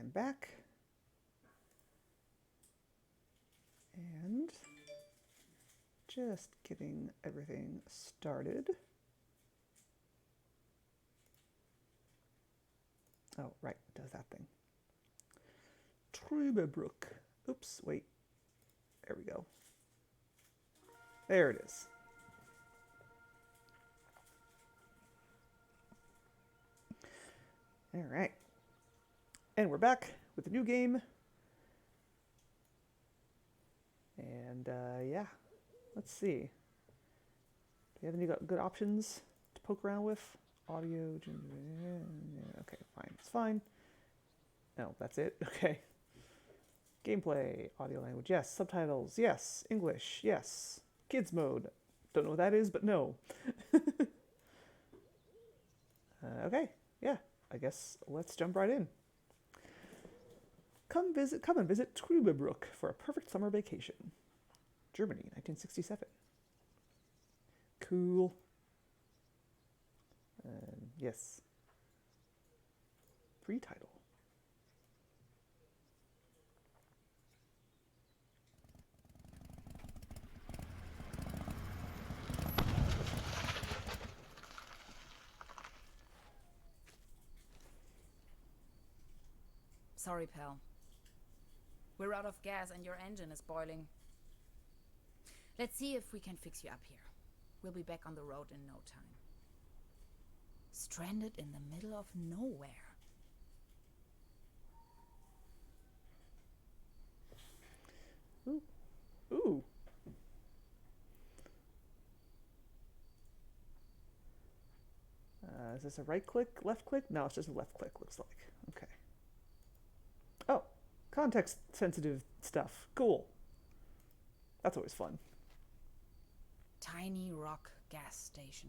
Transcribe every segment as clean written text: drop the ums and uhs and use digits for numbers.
I'm back. And just getting everything started. Oh, right, it does that thing. Truberbrook. Oops, wait. There we go. There it is. All right. And we're back with a new game. And yeah, let's see. Do you have any good options to poke around with? Audio. Okay, fine. It's fine. No, that's it. Okay. Gameplay, audio language, yes. Subtitles, yes. English, yes. Kids mode. Don't know what that is, but no. Okay, yeah. I guess let's jump right in. Come and visit Truberbrook for a perfect summer vacation. Germany, 1967. Cool. Yes. Free title. Sorry, pal. We're out of gas and your engine is boiling. Let's see if we can fix you up here. We'll be back on the road in no time. Stranded in the middle of nowhere. Ooh. Ooh. Is this a right click, left click? No, it's just a left click, looks like. Okay. Oh, context sensitive stuff. Cool. That's always fun. Tiny rock gas station.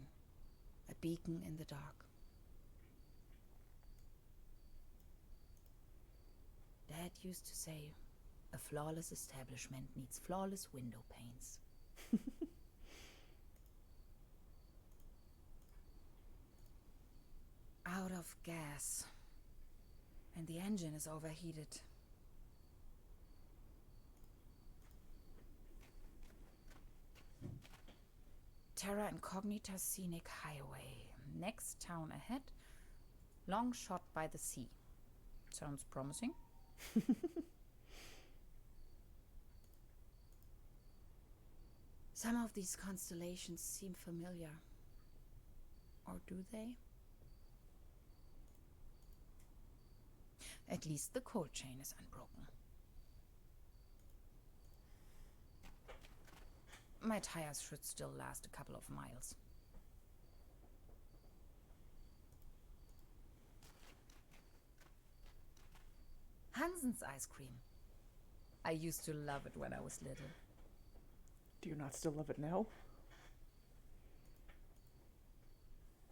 A beacon in the dark. Dad used to say, a flawless establishment needs flawless window panes. Out of gas. And the engine is overheated. Terra Incognita Scenic Highway. Next town ahead. Long shot by the sea. Sounds promising. Some of these constellations seem familiar. Or do they? At least the cold chain is unbroken. My tires should still last a couple of miles. Hansen's ice cream. I used to love it when I was little. Do you not still love it now?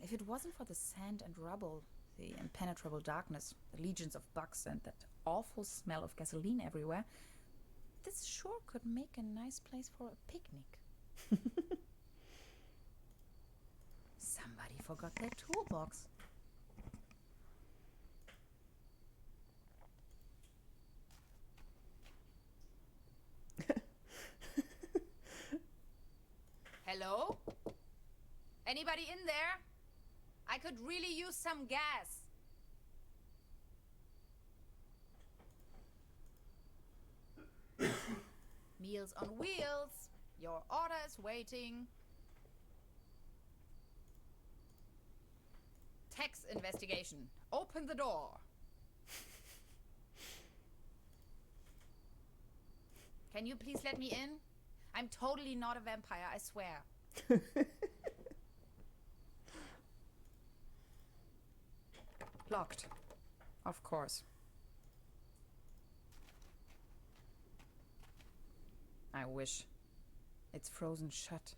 If it wasn't for the sand and rubble, the impenetrable darkness, the legions of bugs, and that awful smell of gasoline everywhere, this sure could make a nice place for a picnic. Somebody forgot their toolbox. Hello? Anybody in there? I could really use some gas. Meals on Wheels. Your order is waiting. Tax investigation. Open the door. Can you please let me in? I'm totally not a vampire, I swear. Locked. Of course. I wish. It's frozen shut.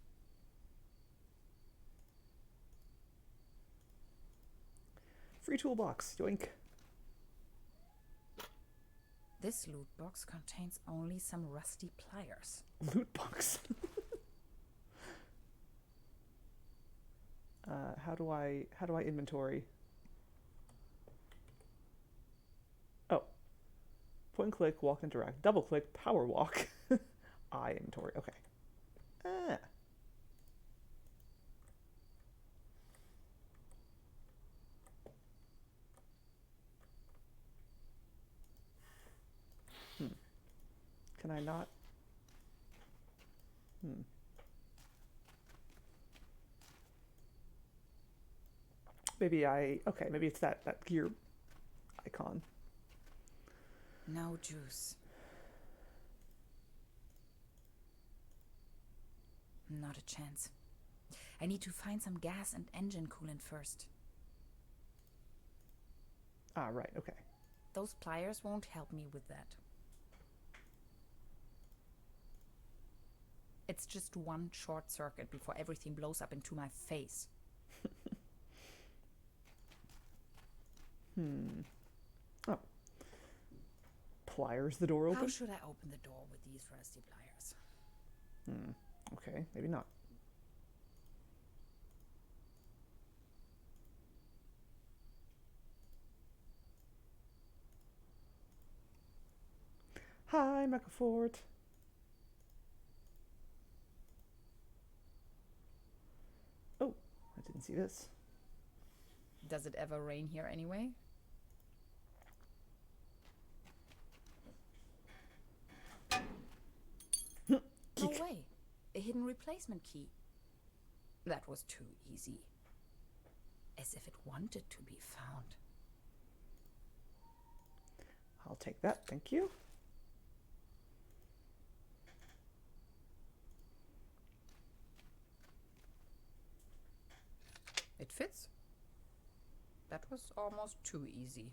Free toolbox. Yoink. This loot box contains only some rusty pliers. Loot box. How do I inventory? Oh, One click, walk, interact. Double click, power walk. I inventory. Okay. Ah. Hmm. Can I not? Hmm. Maybe okay, maybe it's that gear icon. No juice. Not a chance. I need to find some gas and engine coolant first. Ah, right, okay. Those pliers won't help me with that. It's just one short circuit before everything blows up into my face. Oh. Pliers the door open? How should I open the door with these rusty pliers? Okay, maybe not. Hi, Mechafort. Oh, I didn't see this. Does it ever rain here anyway? No way. A hidden replacement key. That was too easy. As if it wanted to be found. I'll take that, thank you. It fits. That was almost too easy.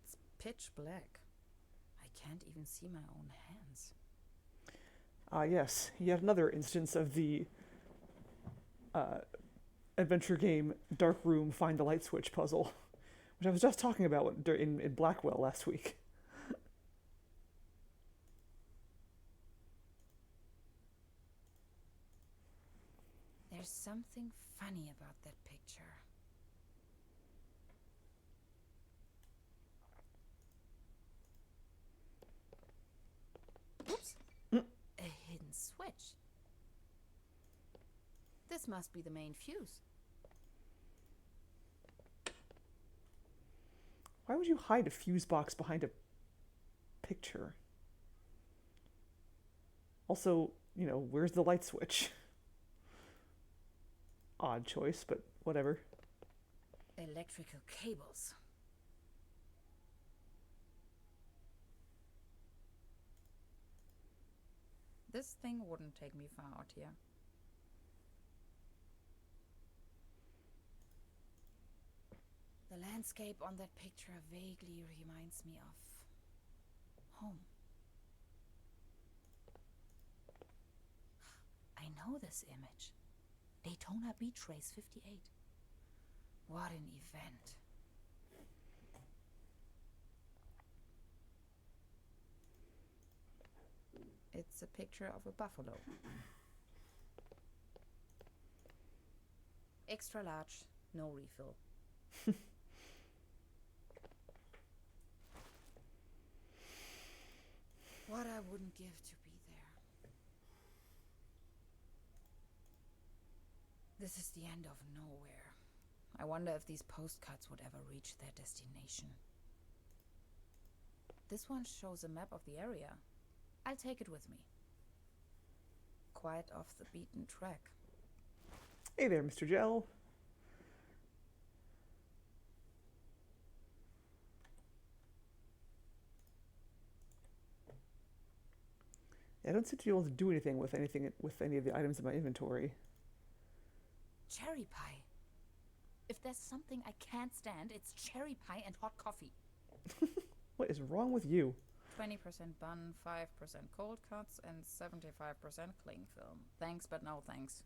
It's pitch black. I can't even see my own hands. Ah, yes, yet another instance of the adventure game Dark Room Find the Light Switch puzzle, which I was just talking about in Blackwell last week. There's something funny about that picture. Oops. A hidden switch. This must be the main fuse. Why would you hide a fuse box behind a picture? Also, where's the light switch? Odd choice, but whatever. Electrical cables. This thing wouldn't take me far out here. The landscape on that picture vaguely reminds me of home. I know this image. Daytona Beach Race 58. What an event. It's a picture of a buffalo. Extra large, no refill. What I wouldn't give to be there. This is the end of nowhere. I wonder if these postcards would ever reach their destination. This one shows a map of the area. I'll take it with me. Quite off the beaten track. Hey there, Mr. Gel. I don't seem to be able to do anything with any of the items in my inventory. Cherry pie. If there's something I can't stand, it's cherry pie and hot coffee. What is wrong with you? 20% bun, 5% cold cuts, and 75% cling film. Thanks, but no thanks.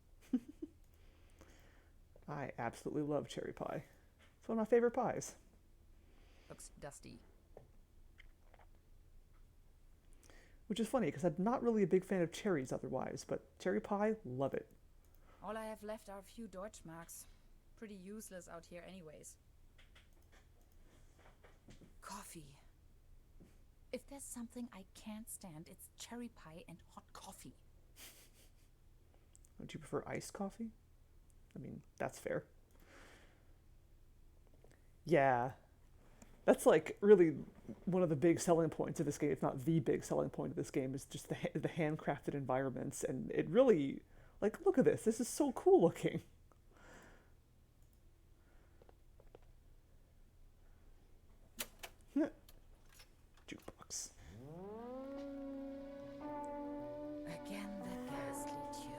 I absolutely love cherry pie. It's one of my favorite pies. Looks dusty. Which is funny, because I'm not really a big fan of cherries otherwise, but cherry pie, love it. All I have left are a few Deutschmarks. Pretty useless out here anyways. Coffee. If there's something I can't stand, it's cherry pie and hot coffee. Would you prefer iced coffee? I mean, that's fair. Yeah. That's like really one of the big selling points of this game, if not the big selling point of this game, is just the handcrafted environments. And it really, like, look at this. This is so cool looking. Jukebox. Again, the ghastly tune.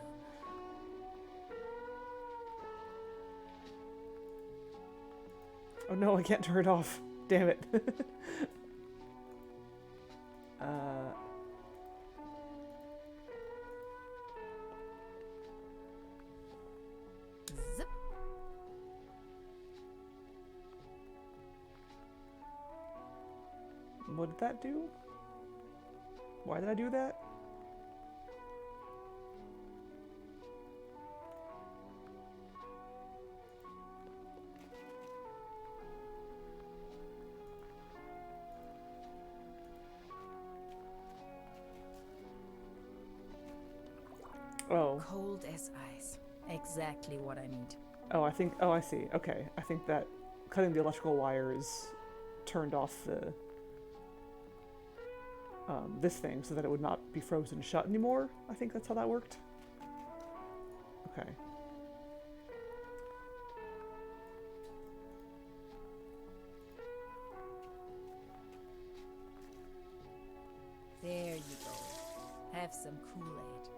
Oh no, I can't turn it off. Damn it. Zip. What did that do? Why did I do that? Oh. Cold as ice. Exactly what I need. Oh, I see. Okay. I think that cutting the electrical wires turned off the this thing so that it would not be frozen shut anymore. I think that's how that worked. Okay. There you go. Have some Kool-Aid.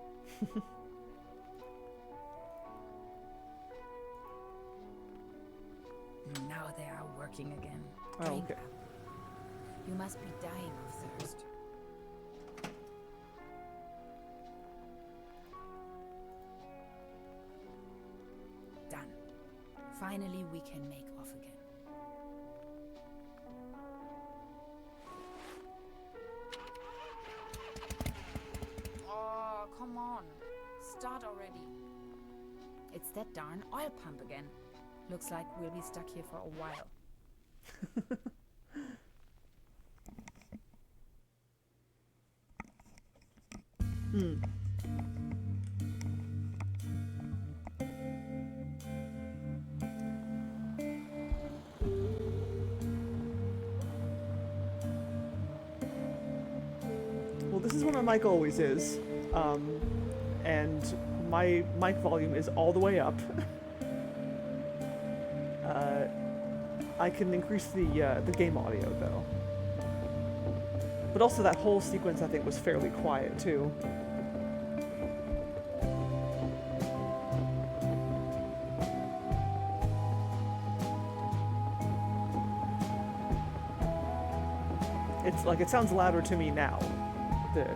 Now they are working again. Oh, Drink okay. up. You must be dying of thirst. Done. Finally, we can make off again. Oh, come on. Start already. It's that darn oil pump again. Looks like we'll be stuck here for a while. Well, this is where my mic always is. And my mic volume is all the way up. I can increase the game audio though. But also that whole sequence I think was fairly quiet too. It's like it sounds louder to me now. The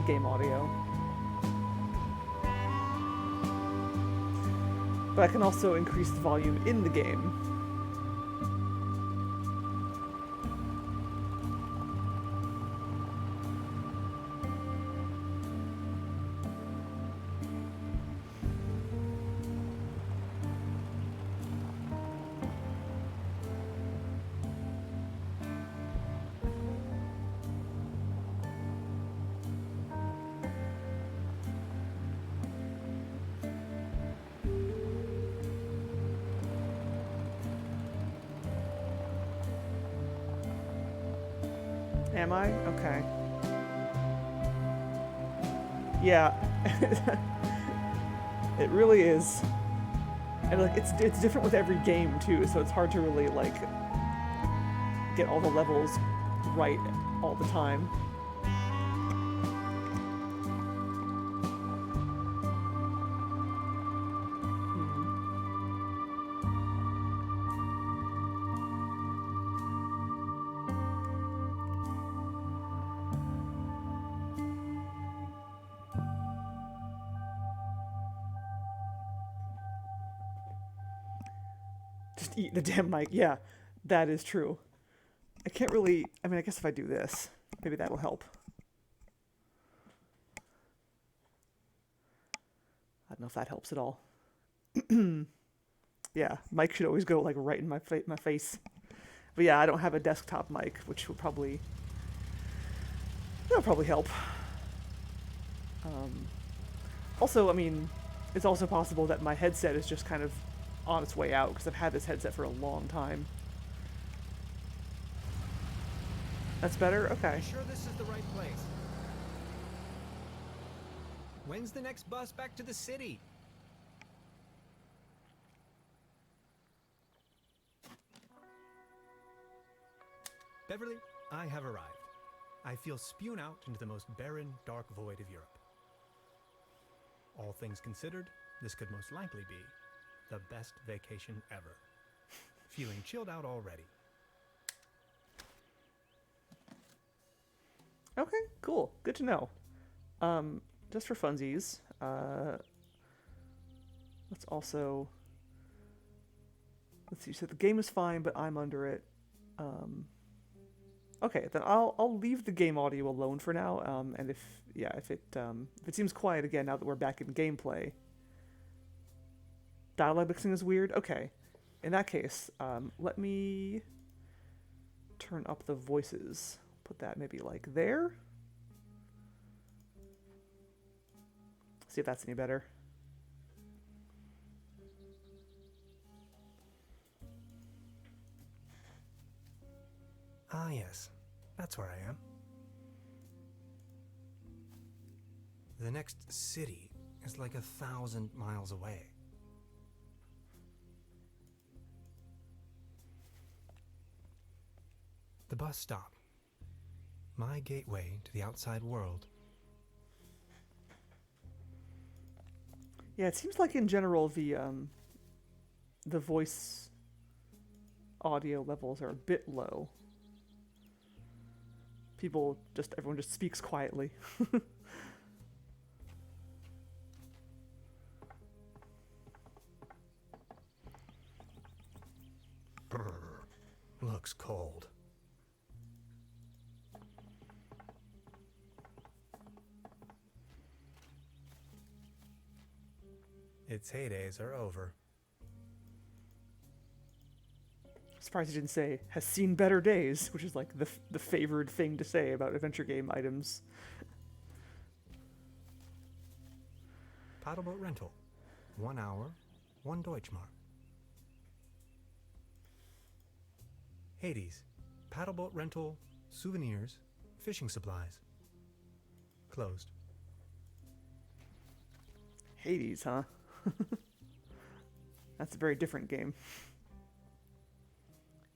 game audio. But I can also increase the volume in the game. Am I? Okay. Yeah. It really is. And like it's different with every game too, so it's hard to really like get all the levels right all the time. Just eat the damn mic. Yeah, that is true. I can't really... I mean, I guess if I do this, maybe that'll help. I don't know if that helps at all. Yeah, mic should always go like right in my face. But yeah, I don't have a desktop mic, which would probably that'll probably help. Um, Also, I mean, it's also possible that my headset is just kind of on its way out because I've had this headset for a long time. That's better? Okay. You sure this is the right place? When's the next bus back to the city? Beverly, I have arrived. I feel spewed out into the most barren, dark void of Europe. All things considered, this could most likely be the best vacation ever. Feeling chilled out already. Okay, cool. Good to know. Just for funsies, let's also... Let's see, so the game is fine, but I'm under it. Okay, then I'll leave the game audio alone for now, and if it seems quiet again now that we're back in gameplay... Dialogue mixing is weird? Okay. In that case, let me turn up the voices. Put that maybe like there. See if that's any better. Ah, yes. That's where I am. The next city is like 1,000 miles away. The bus stop. My gateway to the outside world. Yeah, it seems like in general the voice audio levels are a bit low. Everyone just speaks quietly. Brr, looks cold. Its heydays are over. Surprised you didn't say has seen better days, which is like the favored thing to say about adventure game items. Paddleboat rental. 1 hour, 1 Deutschmark. Hades. Paddleboat rental, souvenirs, fishing supplies. Closed. Hades, huh? That's a very different game.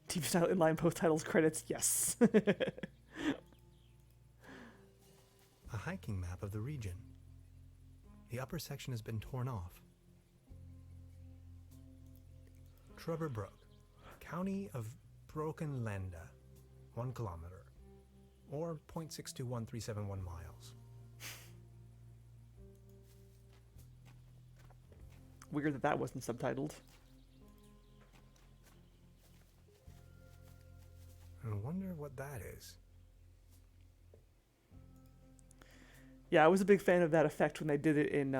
TV style inline post titles credits, yes. A hiking map of the region. The upper section has been torn off. Truberbrook, county of Brokenlanda, 1 kilometer, or 0.621371 miles. Weird that wasn't subtitled. I wonder what that is. Yeah, I was a big fan of that effect when they did it in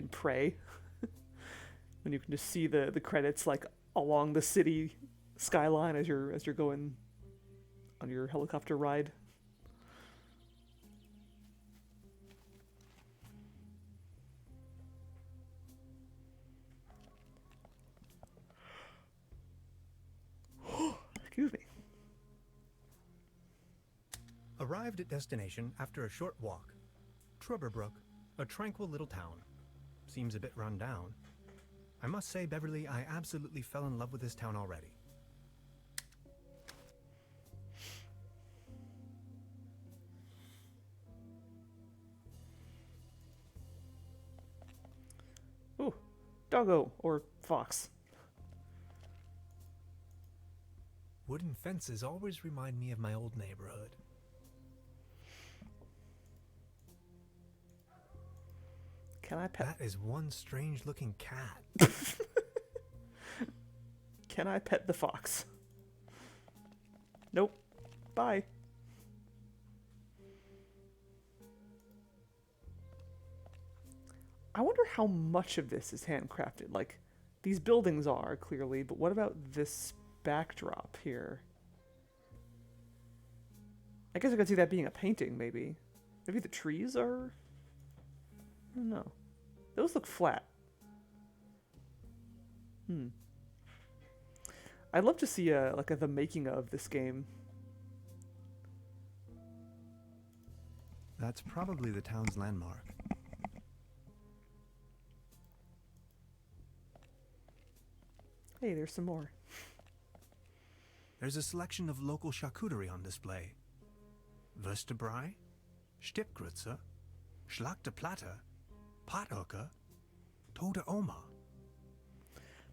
Prey. When you can just see the credits like along the city skyline as you're going on your helicopter ride. Excuse me. Arrived at destination after a short walk. Truberbrook, a tranquil little town. Seems a bit run down. I must say, Beverly, I absolutely fell in love with this town already. Ooh, doggo or fox. Wooden fences always remind me of my old neighborhood. Can I pet? That is one strange-looking cat. Can I pet the fox? Nope. Bye. I wonder how much of this is handcrafted. Like, these buildings are, clearly, but what about this backdrop here? I guess I could see that being a painting, maybe. Maybe the trees are... I don't know. Those look flat. I'd love to see the making of this game. That's probably the town's landmark. Hey, there's some more. There's a selection of local charcuterie on display. Würstebrei, Stippgrütze, Schlagteplatte, Pothoeke, Tote Oma.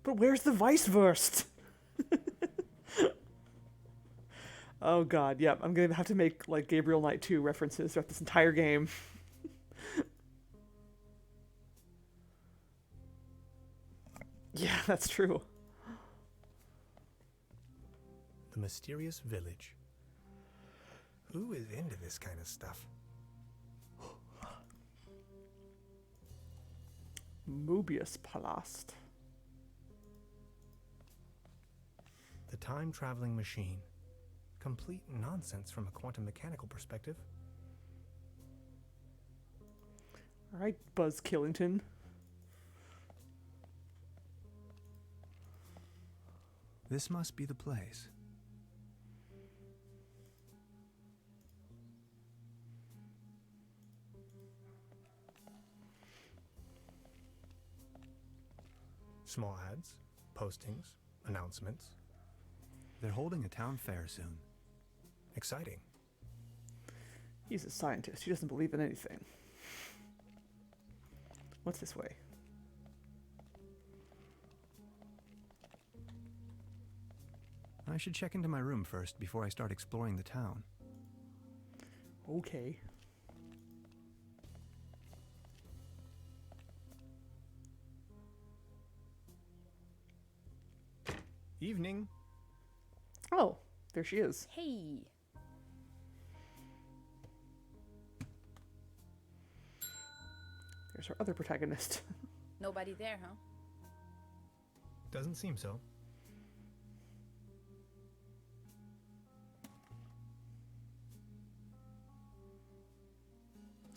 But where's the Weisswurst? Oh god, yep, I'm gonna have to make, like, Gabriel Knight 2 references throughout this entire game. Yeah, that's true. The mysterious village. Who is into this kind of stuff? Mobius Palast. The time-traveling machine. Complete nonsense from a quantum mechanical perspective. Alright, Buzz Killington. This must be the place. Small ads, postings, announcements. They're holding a town fair soon. Exciting. He's a scientist. He doesn't believe in anything. What's this way? I should check into my room first before I start exploring the town. Okay. Evening. Oh, there she is. Hey. There's our other protagonist. Nobody there, huh? Doesn't seem so.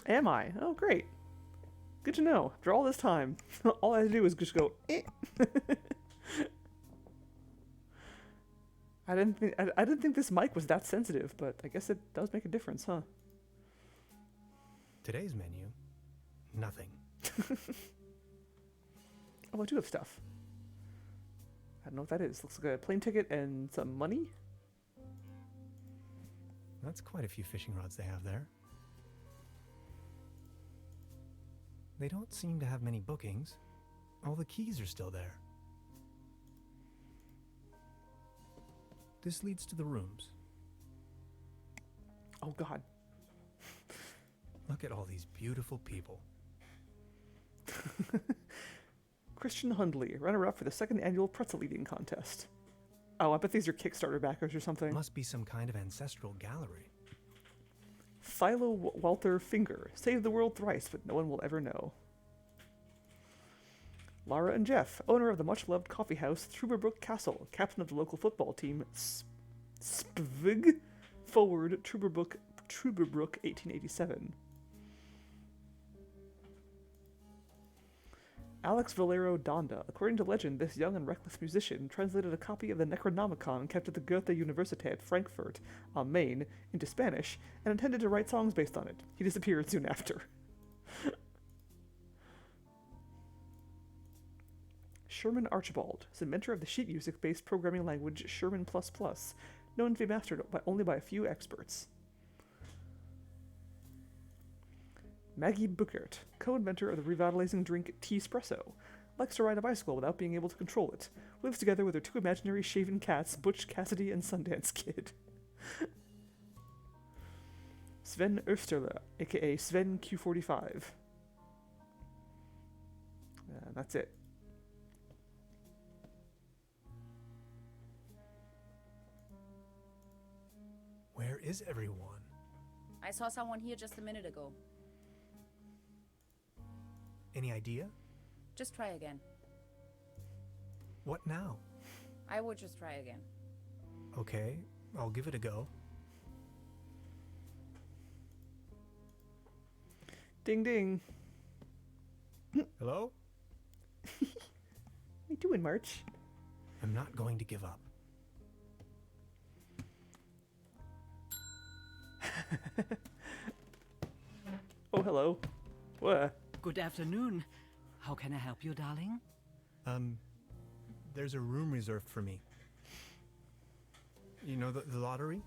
Am I? Oh, great. Good to know. After all this time, all I had to do was just go, eh. I didn't think this mic was that sensitive, but I guess it does make a difference, huh? Today's menu, nothing. Oh, I do have stuff. I don't know what that is. Looks like a plane ticket and some money. That's quite a few fishing rods they have there. They don't seem to have many bookings. All the keys are still there. This leads to the rooms. Oh, God. Look at all these beautiful people. Christian Hundley, runner-up for the second annual pretzel eating contest. Oh, I bet these are Kickstarter backers or something. Must be some kind of ancestral gallery. Philo Walter Finger, saved the world thrice, but no one will ever know. Lara and Jeff, owner of the much-loved coffee house Truberbrook Castle, captain of the local football team Spvig, forward Truberbrook 1887. Alex Valero Donda. According to legend, this young and reckless musician translated a copy of the Necronomicon kept at the Goethe Universität Frankfurt am Main into Spanish and intended to write songs based on it. He disappeared soon after. Sherman Archibald is inventor of the sheet music-based programming language Sherman++, known to be mastered only by a few experts. Maggie Bookert, co-inventor of the revitalizing drink Tea-Espresso, likes to ride a bicycle without being able to control it, lives together with her two imaginary shaven cats, Butch Cassidy and Sundance Kid. Sven Österle, aka Sven Q45. That's it. Where is everyone? I saw someone here just a minute ago. Any idea? Just try again. What now? I would just try again. Okay, I'll give it a go. Ding ding. Hello? What you doing, March? I'm not going to give up. Oh, hello. What? Good afternoon. How can I help you, darling? There's a room reserved for me. You know the lottery?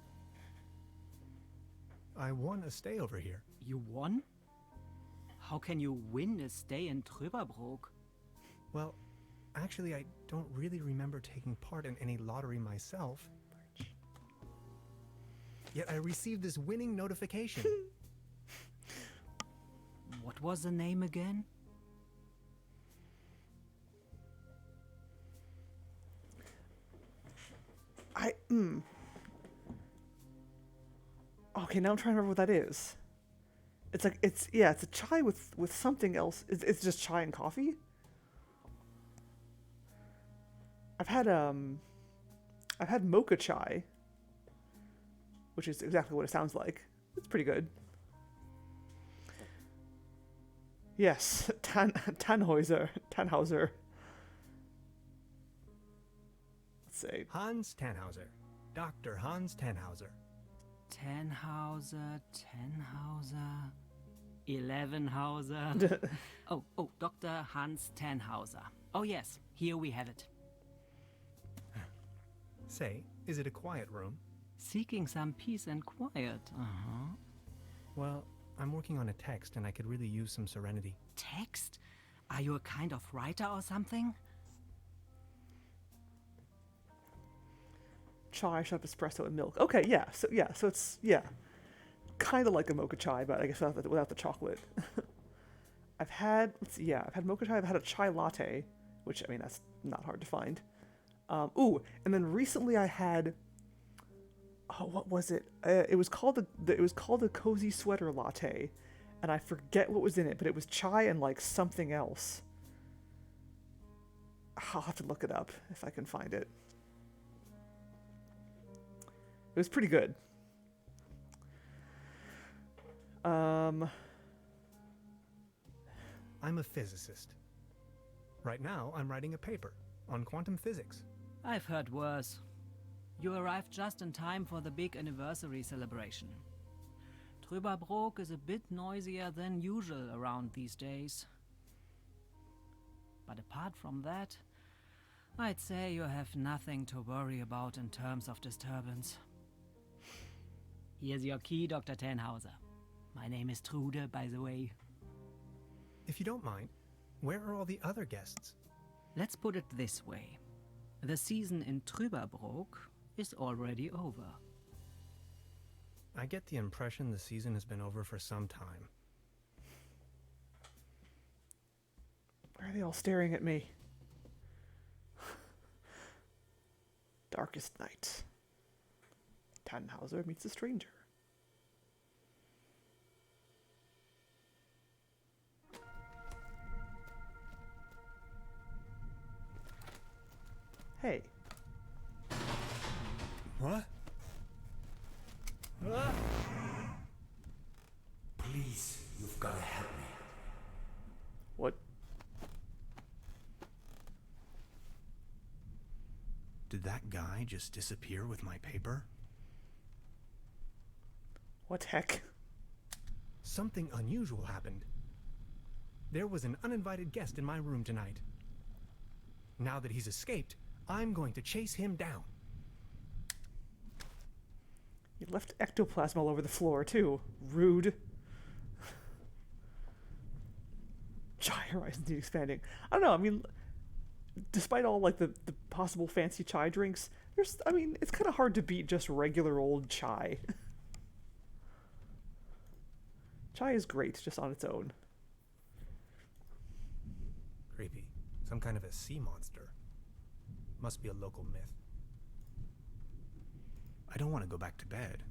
I won a stay over here. You won? How can you win a stay in Truberbrook? Well, actually, I don't really remember taking part in any lottery myself. Yet I received this winning notification. What was the name again? Okay, now I'm trying to remember what that is. It's like, it's a chai with something else. It's just chai and coffee? I've had mocha chai, which is exactly what it sounds like. It's pretty good. Yes, Tannhauser. Let's see. Hans Tannhauser. Dr. Hans Tannhauser. Tannhauser, 11hauser. Oh, Dr. Hans Tannhauser. Oh yes, here we have it. Say, is it a quiet room? Seeking some peace and quiet. Well, I'm working on a text and I could really use some serenity. Text? Are you a kind of writer or something? Chai, shot espresso, and milk. Okay, so it's kind of like a mocha chai, but I guess without the chocolate. I've had mocha chai. I've had a chai latte, which I mean that's not hard to find. And then recently I had. Oh, what was it? It was called the cozy sweater latte, and I forget what was in it, but it was chai and like something else. I'll have to look it up if I can find it. It was pretty good. I'm a physicist. Right now, I'm writing a paper on quantum physics. I've heard worse. You arrived just in time for the big anniversary celebration. Truberbrook is a bit noisier than usual around these days. But apart from that, I'd say you have nothing to worry about in terms of disturbance. Here's your key, Dr. Tannhauser. My name is Trude, by the way. If you don't mind, where are all the other guests? Let's put it this way. The season in Truberbrook is already over. I get the impression the season has been over for some time. Why are they all staring at me? Darkest night. Tannhauser meets a stranger. Hey. What? Please, you've got to help me. What? Did that guy just disappear with my paper? What heck? Something unusual happened. There was an uninvited guest in my room tonight. Now that he's escaped, I'm going to chase him down. You left ectoplasm all over the floor, too. Rude. Chai horizons need expanding. I don't know, I mean, despite all, like, the possible fancy chai drinks, it's kind of hard to beat just regular old chai. Chai is great, just on its own. Creepy. Some kind of a sea monster. Must be a local myth. I don't want to go back to bed.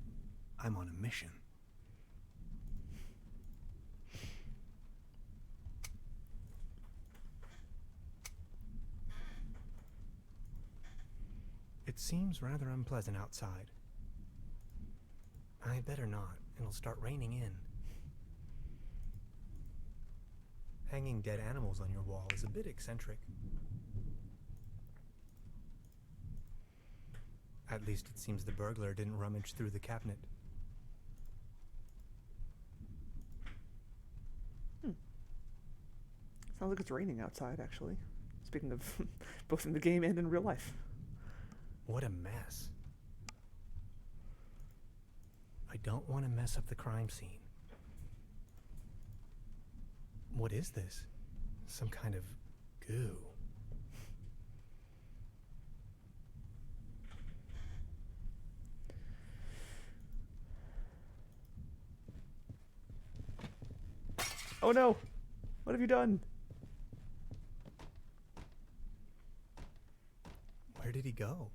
I'm on a mission. It seems rather unpleasant outside. I'd better not. It'll start raining in. Hanging dead animals on your wall is a bit eccentric. At least it seems the burglar didn't rummage through the cabinet. Sounds like it's raining outside, actually. Speaking of both in the game and in real life. What a mess. I don't want to mess up the crime scene. What is this? Some kind of goo. Oh no! What have you done? Where did he go?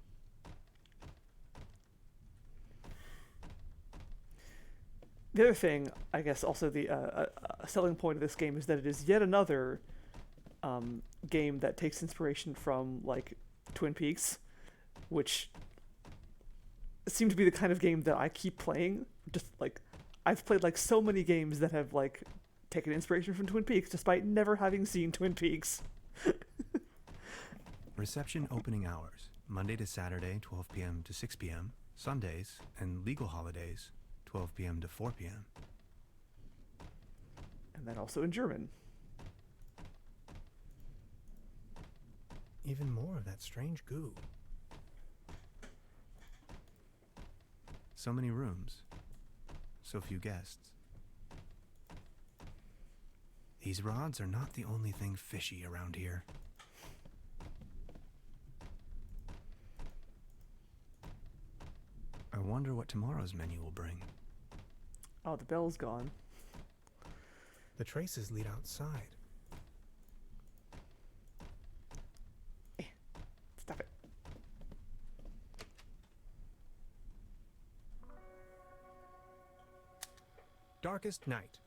The other thing, I guess, also the a selling point of this game is that it is yet another game that takes inspiration from like Twin Peaks, which seemed to be the kind of game that I keep playing. Just like I've played like so many games that have like taken inspiration from Twin Peaks, despite never having seen Twin Peaks. Reception opening hours, Monday to Saturday, 12 p.m. to 6 p.m., Sundays and legal holidays, 12 p.m. to 4 p.m. And then also in German. Even more of that strange goo. So many rooms, so few guests. These rods are not the only thing fishy around here. I wonder what tomorrow's menu will bring. Oh, the bell's gone. The traces lead outside. Stop it. Darkest night.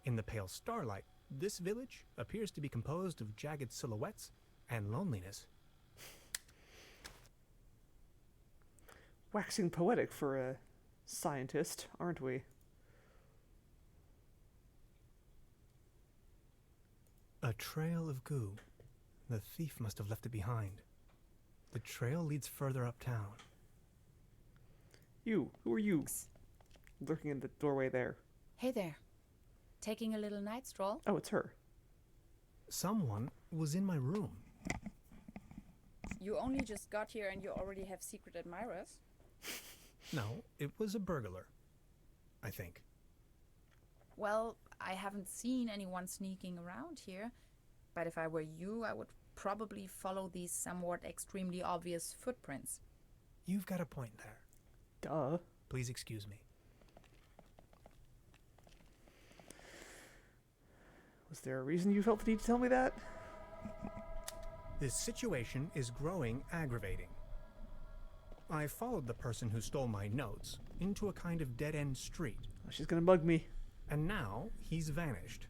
In the pale starlight, this village appears to be composed of jagged silhouettes and loneliness. Waxing poetic for a scientist, aren't we? A trail of goo. The thief must have left it behind. The trail leads further uptown. You, who are you? Lurking in the doorway there. Hey there. Taking a little night stroll? Oh, it's her. Someone was in my room. You only just got here and you already have secret admirers? No, it was a burglar. I think. Well, I haven't seen anyone sneaking around here, but if I were you, I would probably follow these somewhat extremely obvious footprints. You've got a point there. Duh. Please excuse me. Was there a reason you felt the need to tell me that? This situation is growing aggravating. I followed the person who stole my notes into a kind of dead-end street, Oh, she's gonna mug me. and now he's vanished.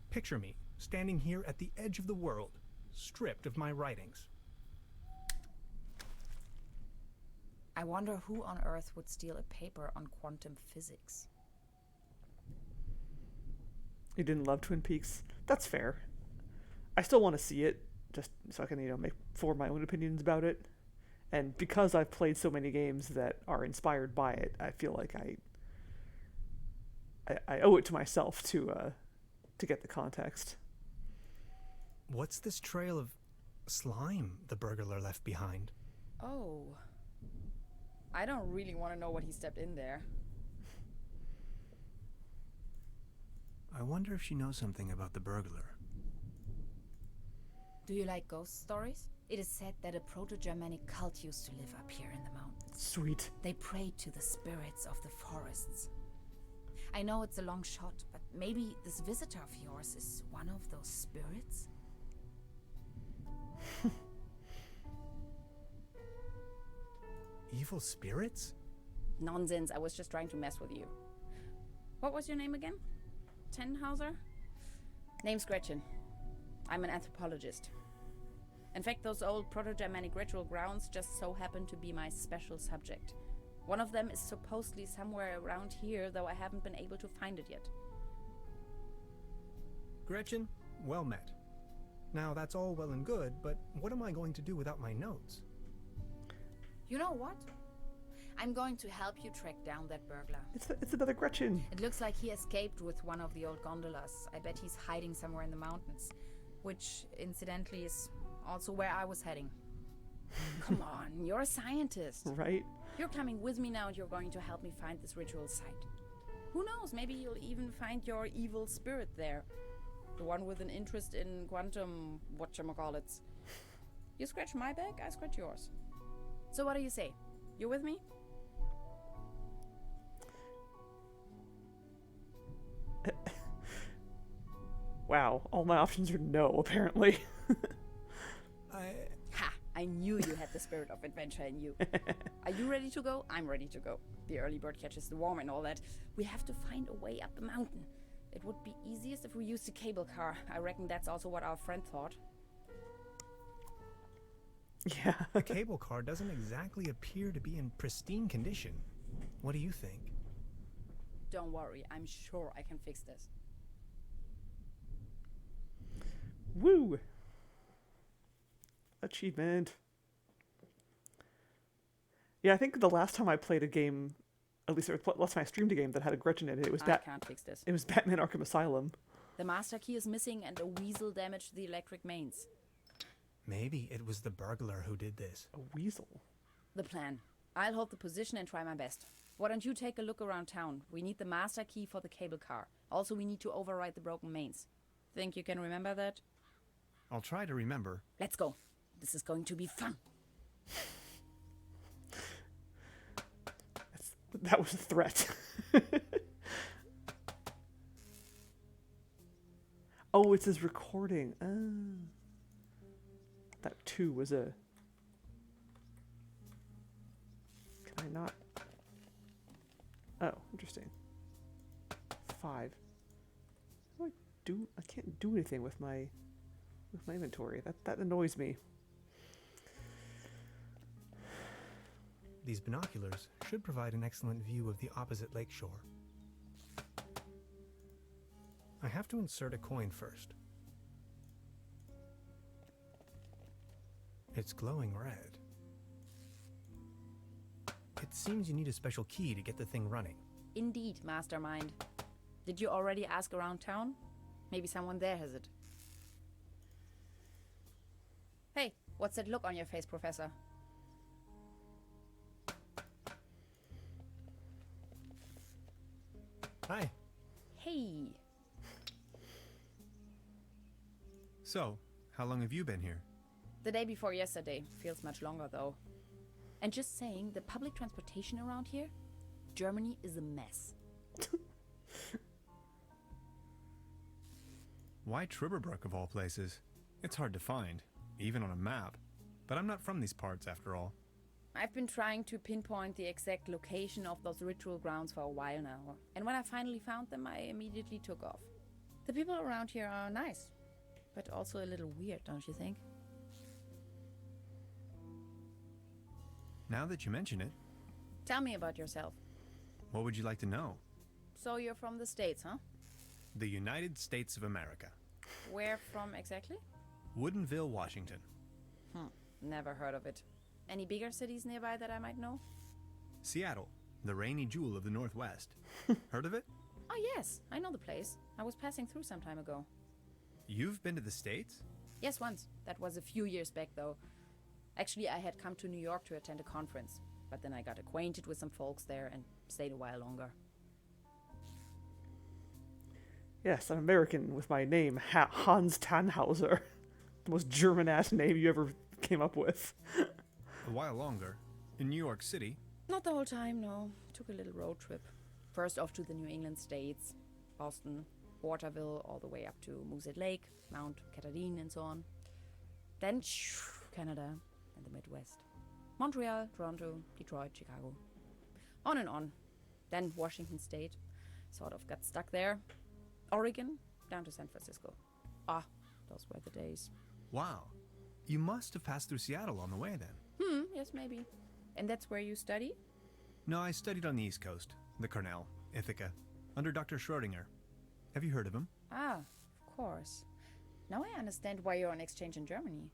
Picture me standing here at the edge of the world, stripped of my writings. I wonder who on earth would steal a paper on quantum physics. You didn't love Twin Peaks. That's fair. I still want to see it, just so I can, form my own opinions about it. And because I've played so many games that are inspired by it, I feel like I owe it to myself to get the context. What's this trail of slime the burglar left behind? Oh. I don't really want to know what he stepped in there. I wonder if she knows something about the burglar. Do you like ghost stories? It is said that a Proto-Germanic cult used to live up here in the mountains. Sweet. They prayed to the spirits of the forests. I know it's a long shot, but maybe this visitor of yours is one of those spirits? Evil spirits? Nonsense, I was just trying to mess with you. What was your name again? Tenhauser? Name's Gretchen. I'm an anthropologist. In fact, those old proto-Germanic ritual grounds just so happen to be my special subject. One of them is supposedly somewhere around here, though I haven't been able to find it yet. Gretchen, well met. Now, that's all well and good, but what am I going to do without my notes? You know what? I'm going to help you track down that burglar. It's another Gretchen. It looks like he escaped with one of the old gondolas. I bet he's hiding somewhere in the mountains, which, incidentally, is also where I was heading. Come on, you're a scientist. Right? You're coming with me now and you're going to help me find this ritual site. Who knows, maybe you'll even find your evil spirit there. The one with an interest in quantum whatchamacallits. You scratch my back, I scratch yours. So what do you say? You with me? Wow, all my options are no, apparently. Ha! I knew you had the spirit of adventure in you. Are you ready to go? I'm ready to go. The early bird catches the worm and all that. We have to find a way up the mountain. It would be easiest if we used a cable car. I reckon that's also what our friend thought. Yeah. The cable car doesn't exactly appear to be in pristine condition. What do you think? Don't worry, I'm sure I can fix this. Woo! Achievement. Yeah, I think the last time I played a game, at least last time I streamed a game that had a Gretchen in it, I can't fix this. It was Batman Arkham Asylum. The master key is missing and a weasel damaged the electric mains. Maybe it was the burglar who did this. A weasel. The plan. I'll hold the position and try my best. Why don't you take a look around town? We need the master key for the cable car. Also, we need to override the broken mains. Think you can remember that? I'll try to remember. Let's go. This is going to be fun. That was a threat. Oh, it's his recording. That 2 was a... Can I not... Oh, interesting. 5. What do I do? I can't do anything with my inventory. That annoys me. These binoculars should provide an excellent view of the opposite lakeshore. I have to insert a coin first. It's glowing red. It seems you need a special key to get the thing running. Indeed, mastermind. Did you already ask around town? Maybe someone there has it. Hey, what's that look on your face, Professor? Hi. Hey. So, how long have you been here? The day before yesterday. Feels much longer, though. And just saying, the public transportation around here, Germany is a mess. Why Truberbrook of all places? It's hard to find, even on a map. But I'm not from these parts, after all. I've been trying to pinpoint the exact location of those ritual grounds for a while now. And when I finally found them, I immediately took off. The people around here are nice, but also a little weird, don't you think? Now that you mention it, Tell me about yourself. what would you like to know? So you're from the States, huh? The United States of America. Where from exactly? Woodinville, Washington. Never heard of it. Any bigger cities nearby that I might know? Seattle, the rainy jewel of the Northwest. Heard of it? Oh yes, I know the place. I was passing through some time ago. You've been to the States? Yes, once. That was a few years back, though. Actually, I had come to New York to attend a conference, but then I got acquainted with some folks there and stayed a while longer. Yes, I'm American with my name, Hans Tannhauser. The most German-ass name you ever came up with. A while longer. In New York City. Not the whole time, no. Took a little road trip. First off to the New England states, Boston, Waterville, all the way up to Moosehead Lake, Mount Catherine, and so on. Then Canada and the Midwest. Montreal, Toronto, Detroit, Chicago. On and on. Then Washington State. Sort of got stuck there. Oregon, down to San Francisco. Ah, those were the days. Wow. You must have passed through Seattle on the way then. Yes, maybe. And that's where you study? No, I studied on the East Coast, the Cornell, Ithaca, under Dr. Schrodinger. Have you heard of him? Ah, of course. Now I understand why you're on exchange in Germany.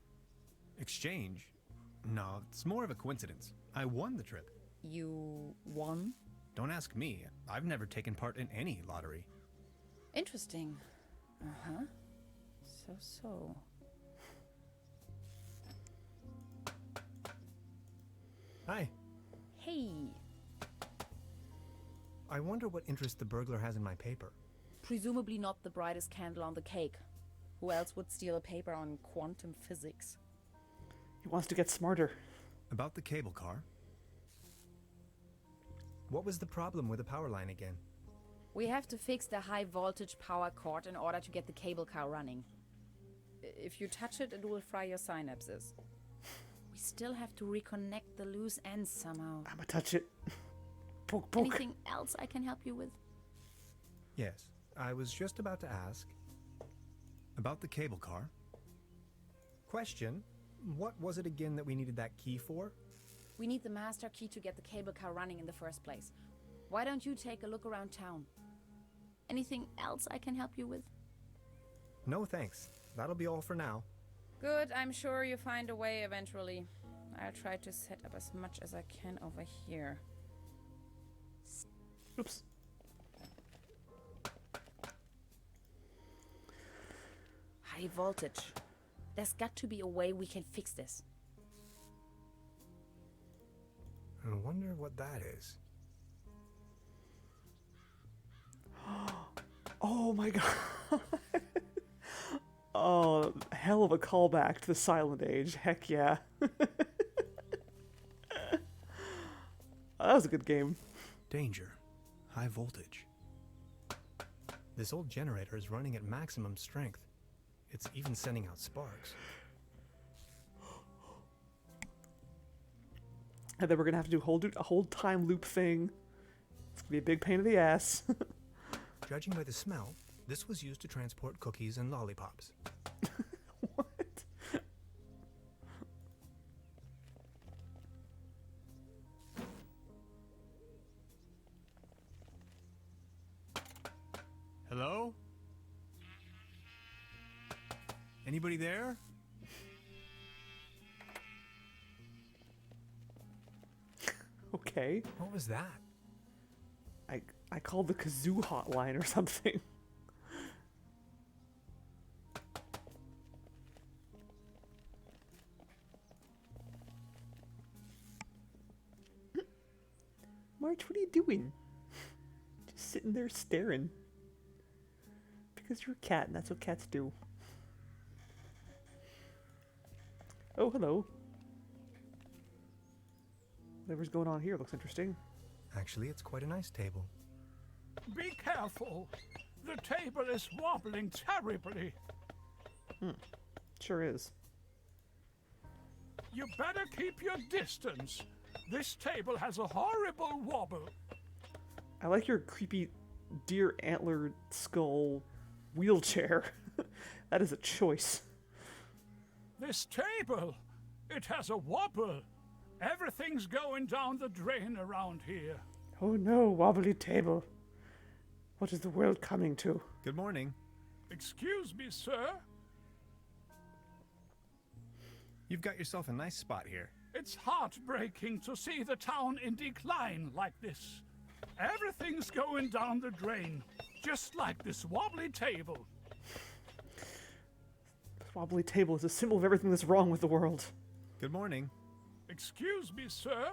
Exchange? No, it's more of a coincidence. I won the trip. You won? Don't ask me. I've never taken part in any lottery. Interesting. Uh-huh. So. Hi. Hey, I wonder what interest the burglar has in my paper. presumably not the brightest candle on the cake. Who else would steal a paper on quantum physics? He wants to get smarter. About the cable car. What was the problem with the power line again? We have to fix the high voltage power cord in order to get the cable car running. If you touch it, it will fry your synapses. We still have to reconnect the loose ends somehow. I'ma touch it. Poke, poke. Anything else I can help you with? Yes, I was just about to ask. About the cable car. Question, what was it again that we needed that key for? We need the master key to get the cable car running in the first place. Why don't you take a look around town? Anything else I can help you with? No thanks. That'll be all for now. Good, I'm sure you find a way eventually. I'll try to set up as much as I can over here. Oops. High voltage. There's got to be a way we can fix this. I wonder what that is. Oh my god. Oh, hell of a callback to the Silent Age. Heck yeah. That was a good game. Danger. High voltage. This old generator is running at maximum strength. It's even sending out sparks. And then we're gonna have to do a whole time loop thing. It's gonna be a big pain in the ass. Judging by the smell, this was used to transport cookies and lollipops. What? Hello? Anybody there? Okay. What was that? I called the kazoo hotline or something. March, what are you doing? Just sitting there staring. Because you're a cat and that's what cats do. Oh, hello. Whatever's going on here looks interesting. Actually, it's quite a nice table. Be careful. The table is wobbling terribly. Sure is. You better keep your distance. This table has a horrible wobble. I like your creepy deer antler skull wheelchair. That is a choice. This table, it has a wobble. Everything's going down the drain around here. Oh no, wobbly table. What is the world coming to? Good morning. Excuse me, sir. You've got yourself a nice spot here. It's heartbreaking to see the town in decline like this. Everything's going down the drain, just like this wobbly table. This wobbly table is a symbol of everything that's wrong with the world. Good morning. Excuse me, sir.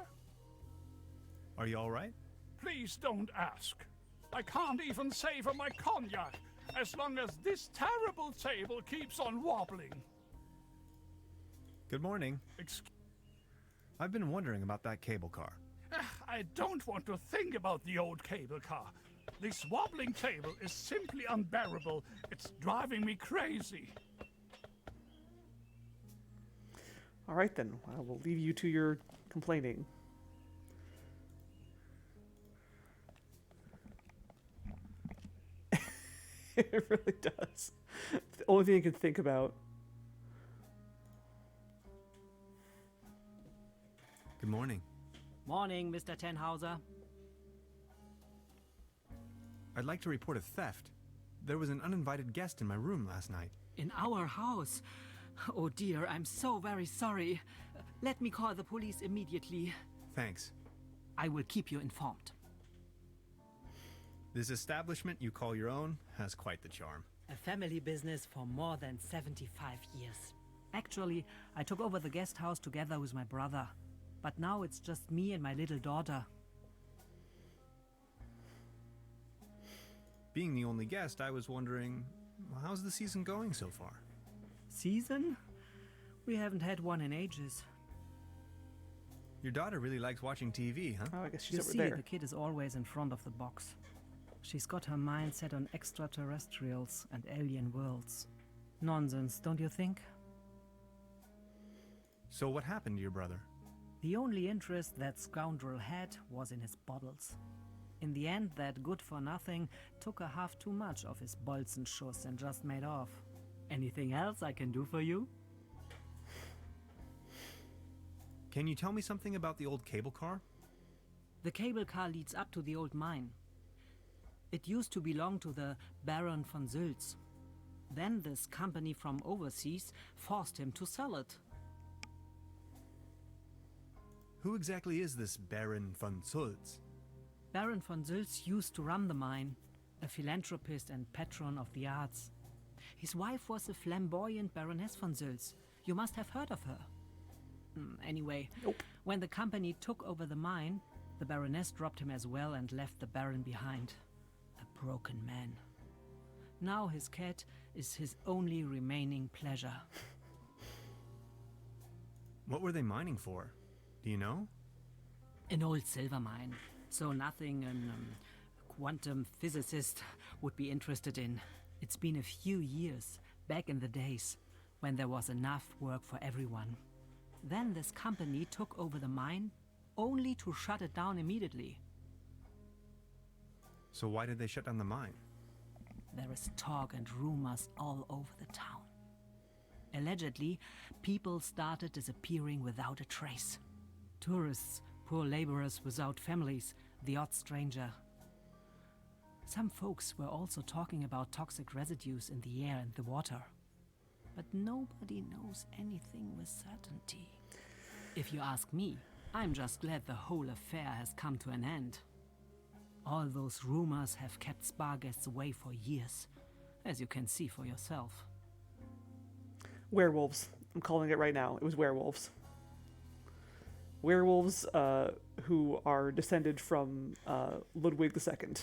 Are you all right? Please don't ask. I can't even savor my cognac as long as this terrible table keeps on wobbling. Good morning. Excuse I've been wondering about that cable car. I don't want to think about the old cable car. This wobbling table is simply unbearable. It's driving me crazy. All right then, I will leave you to your complaining. It really does. It's the only thing I can think about. Good morning. Morning, Mr. Tenhauser. I'd like to report a theft. There was an uninvited guest in my room last night. In our house? Oh dear, I'm so very sorry. Let me call the police immediately. Thanks. I will keep you informed. This establishment you call your own has quite the charm. A family business for more than 75 years. Actually, I took over the guest house together with my brother. But now it's just me and my little daughter. Being the only guest, I was wondering, how's the season going so far? Season? We haven't had one in ages. Your daughter really likes watching TV, huh? Oh, I guess she's You over see, there. the kid is always in front of the box. She's got her mind set on extraterrestrials and alien worlds. Nonsense, don't you think? So what happened to your brother? The only interest that scoundrel had was in his bottles. In the end, that good-for-nothing took a half too much of his Bolzenschuss and just made off. Anything else I can do for you? Can you tell me something about the old cable car? The cable car leads up to the old mine. It used to belong to the Baron von Sülz. Then this company from overseas forced him to sell it. Who exactly is this Baron von Sulz? Baron von Sülz used to run the mine, a philanthropist and patron of the arts. His wife was a flamboyant Baroness von Sülz. You must have heard of her. Anyway, Nope. when the company took over the mine, the Baroness dropped him as well and left the Baron behind. A broken man. Now his cat is his only remaining pleasure. What were they mining for? Do you know? An old silver mine, so nothing a quantum physicist would be interested in. It's been a few years, back in the days, when there was enough work for everyone. Then this company took over the mine, only to shut it down immediately. So why did they shut down the mine? There is talk and rumors all over the town. Allegedly, people started disappearing without a trace. Tourists, poor laborers without families, the odd stranger. Some folks were also talking about toxic residues in the air and the water. But nobody knows anything with certainty. If you ask me, I'm just glad the whole affair has come to an end. All those rumors have kept spa guests away for years, as you can see for yourself. Werewolves. I'm calling it right now. It was werewolves. Werewolves who are descended from Ludwig II.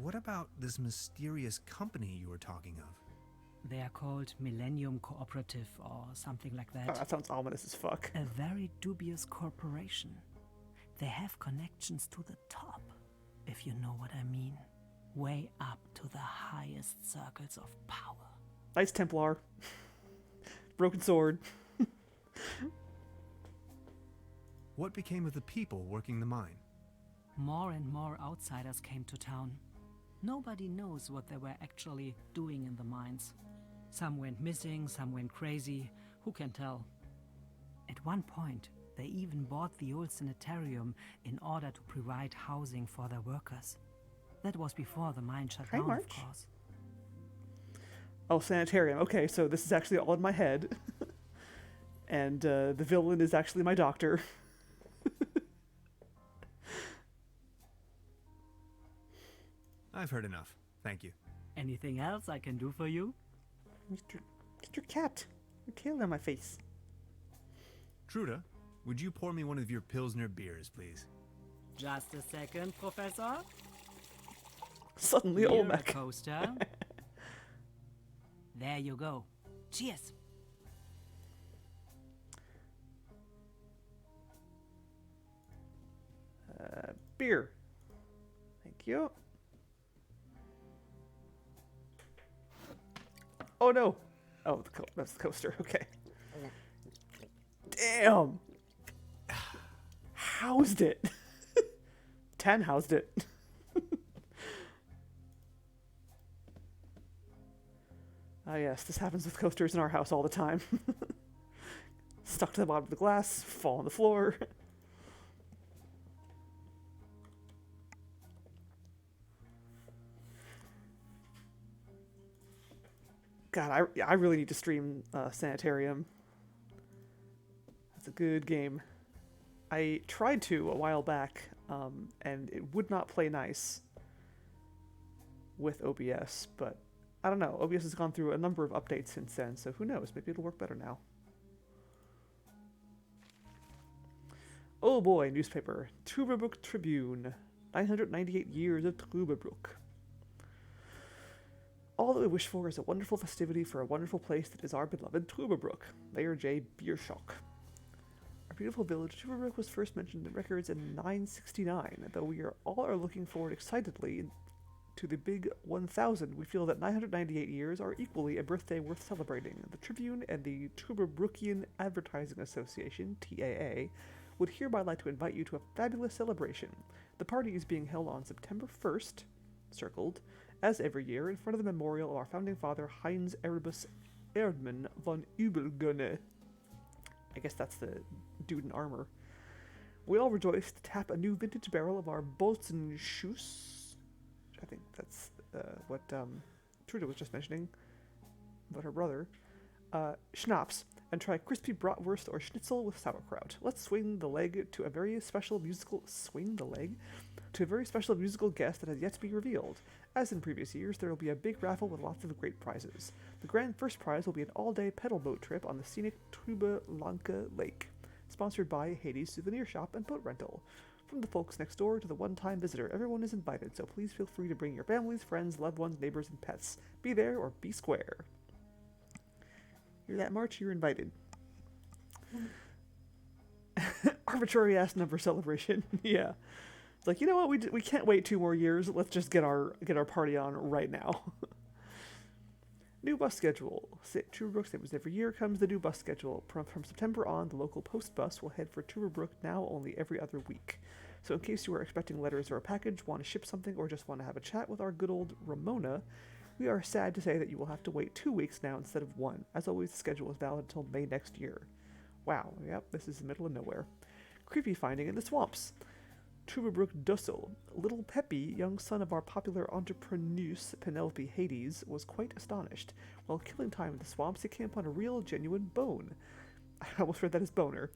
What about this mysterious company you were talking of? They are called Millennium Cooperative or something like Oh, that. that sounds ominous as fuck. A very dubious corporation. They have connections to the top, if you know what I mean. Way up to the highest circles of power. Knights Templar. Broken sword. What became of the people working the mine? More and more outsiders came to town. Nobody knows what they were actually doing in the mines. Some went missing, some went crazy. Who can tell? At one point, they even bought the old sanitarium in order to provide housing for their workers. That was before the mine shut Hi, down, March. of course. Oh, sanitarium. Okay, so this is actually all in my head. And the villain is actually my doctor. I've heard enough. Thank you. Anything else I can do for you? Get your cat. Your tail on my face. Truda, would you pour me one of your Pilsner beers, please? Just a second, Professor. Suddenly Here, a Olmec. coaster. There you go. Cheers. Beer. Thank you. Oh no. Oh, that's the coaster. Okay. Damn. Housed it. Tan housed it. Ah, yes, this happens with coasters in our house all the time. stuck to the bottom of the glass, fall on the floor. God, I really need to stream Sanitarium. That's a good game. I tried to a while back, and it would not play nice with OBS, but I don't know. OBS has gone through a number of updates since then, so who knows? Maybe it'll work better now. Oh boy, newspaper. Truberbrook Tribune. 998 years of Truberbrook. All that we wish for is a wonderful festivity for a wonderful place that is our beloved Truberbrook. Mayor J. Bierschock. Our beautiful village, Truberbrook, was first mentioned in records in 969, though we all are looking forward excitedly to the big 1000. We feel that 998 years are equally a birthday worth celebrating. The Tribune and the Truberbrookian Advertising Association, TAA, would hereby like to invite you to a fabulous celebration. The party is being held on September 1st, circled, as every year, in front of the memorial of our founding father, Heinz Erebus Erdmann von Übelgönne. I guess that's the dude in armor. We all rejoice to tap a new vintage barrel of our Bolzenschuss. I think that's what Trude was just mentioning about her brother. Schnapps, and try crispy bratwurst or schnitzel with sauerkraut. Let's swing the leg to a very special musical guest that has yet to be revealed. As in previous years, there will be a big raffle with lots of great prizes. The grand first prize will be an all-day pedal boat trip on the scenic Trubelanke Lake, sponsored by Hades Souvenir Shop and Boat Rental. From the folks next door to the one-time visitor, everyone is invited, so please feel free to bring your families, friends, loved ones, neighbors, and pets. Be there or be square. You're that March, you're invited. Arbitrary ass number celebration. Yeah. It's like, you know what, we can't wait 2 more years. Let's just get our party on right now. New bus schedule. Truberbrook, same as every year, comes the new bus schedule. From September on, the local post bus will head for Truberbrook now only every other week. So in case you are expecting letters or a package, want to ship something, or just want to have a chat with our good old Ramona, we are sad to say that you will have to wait 2 weeks now instead of 1. As always, the schedule is valid until May next year. Wow, yep, this is the middle of nowhere. Creepy finding in the swamps. Truberbrook Dussel, little Peppy, young son of our popular entrepreneuse Penelope Hades, was quite astonished. While killing time in the swamps, he came upon a real, genuine bone. I almost read that as boner.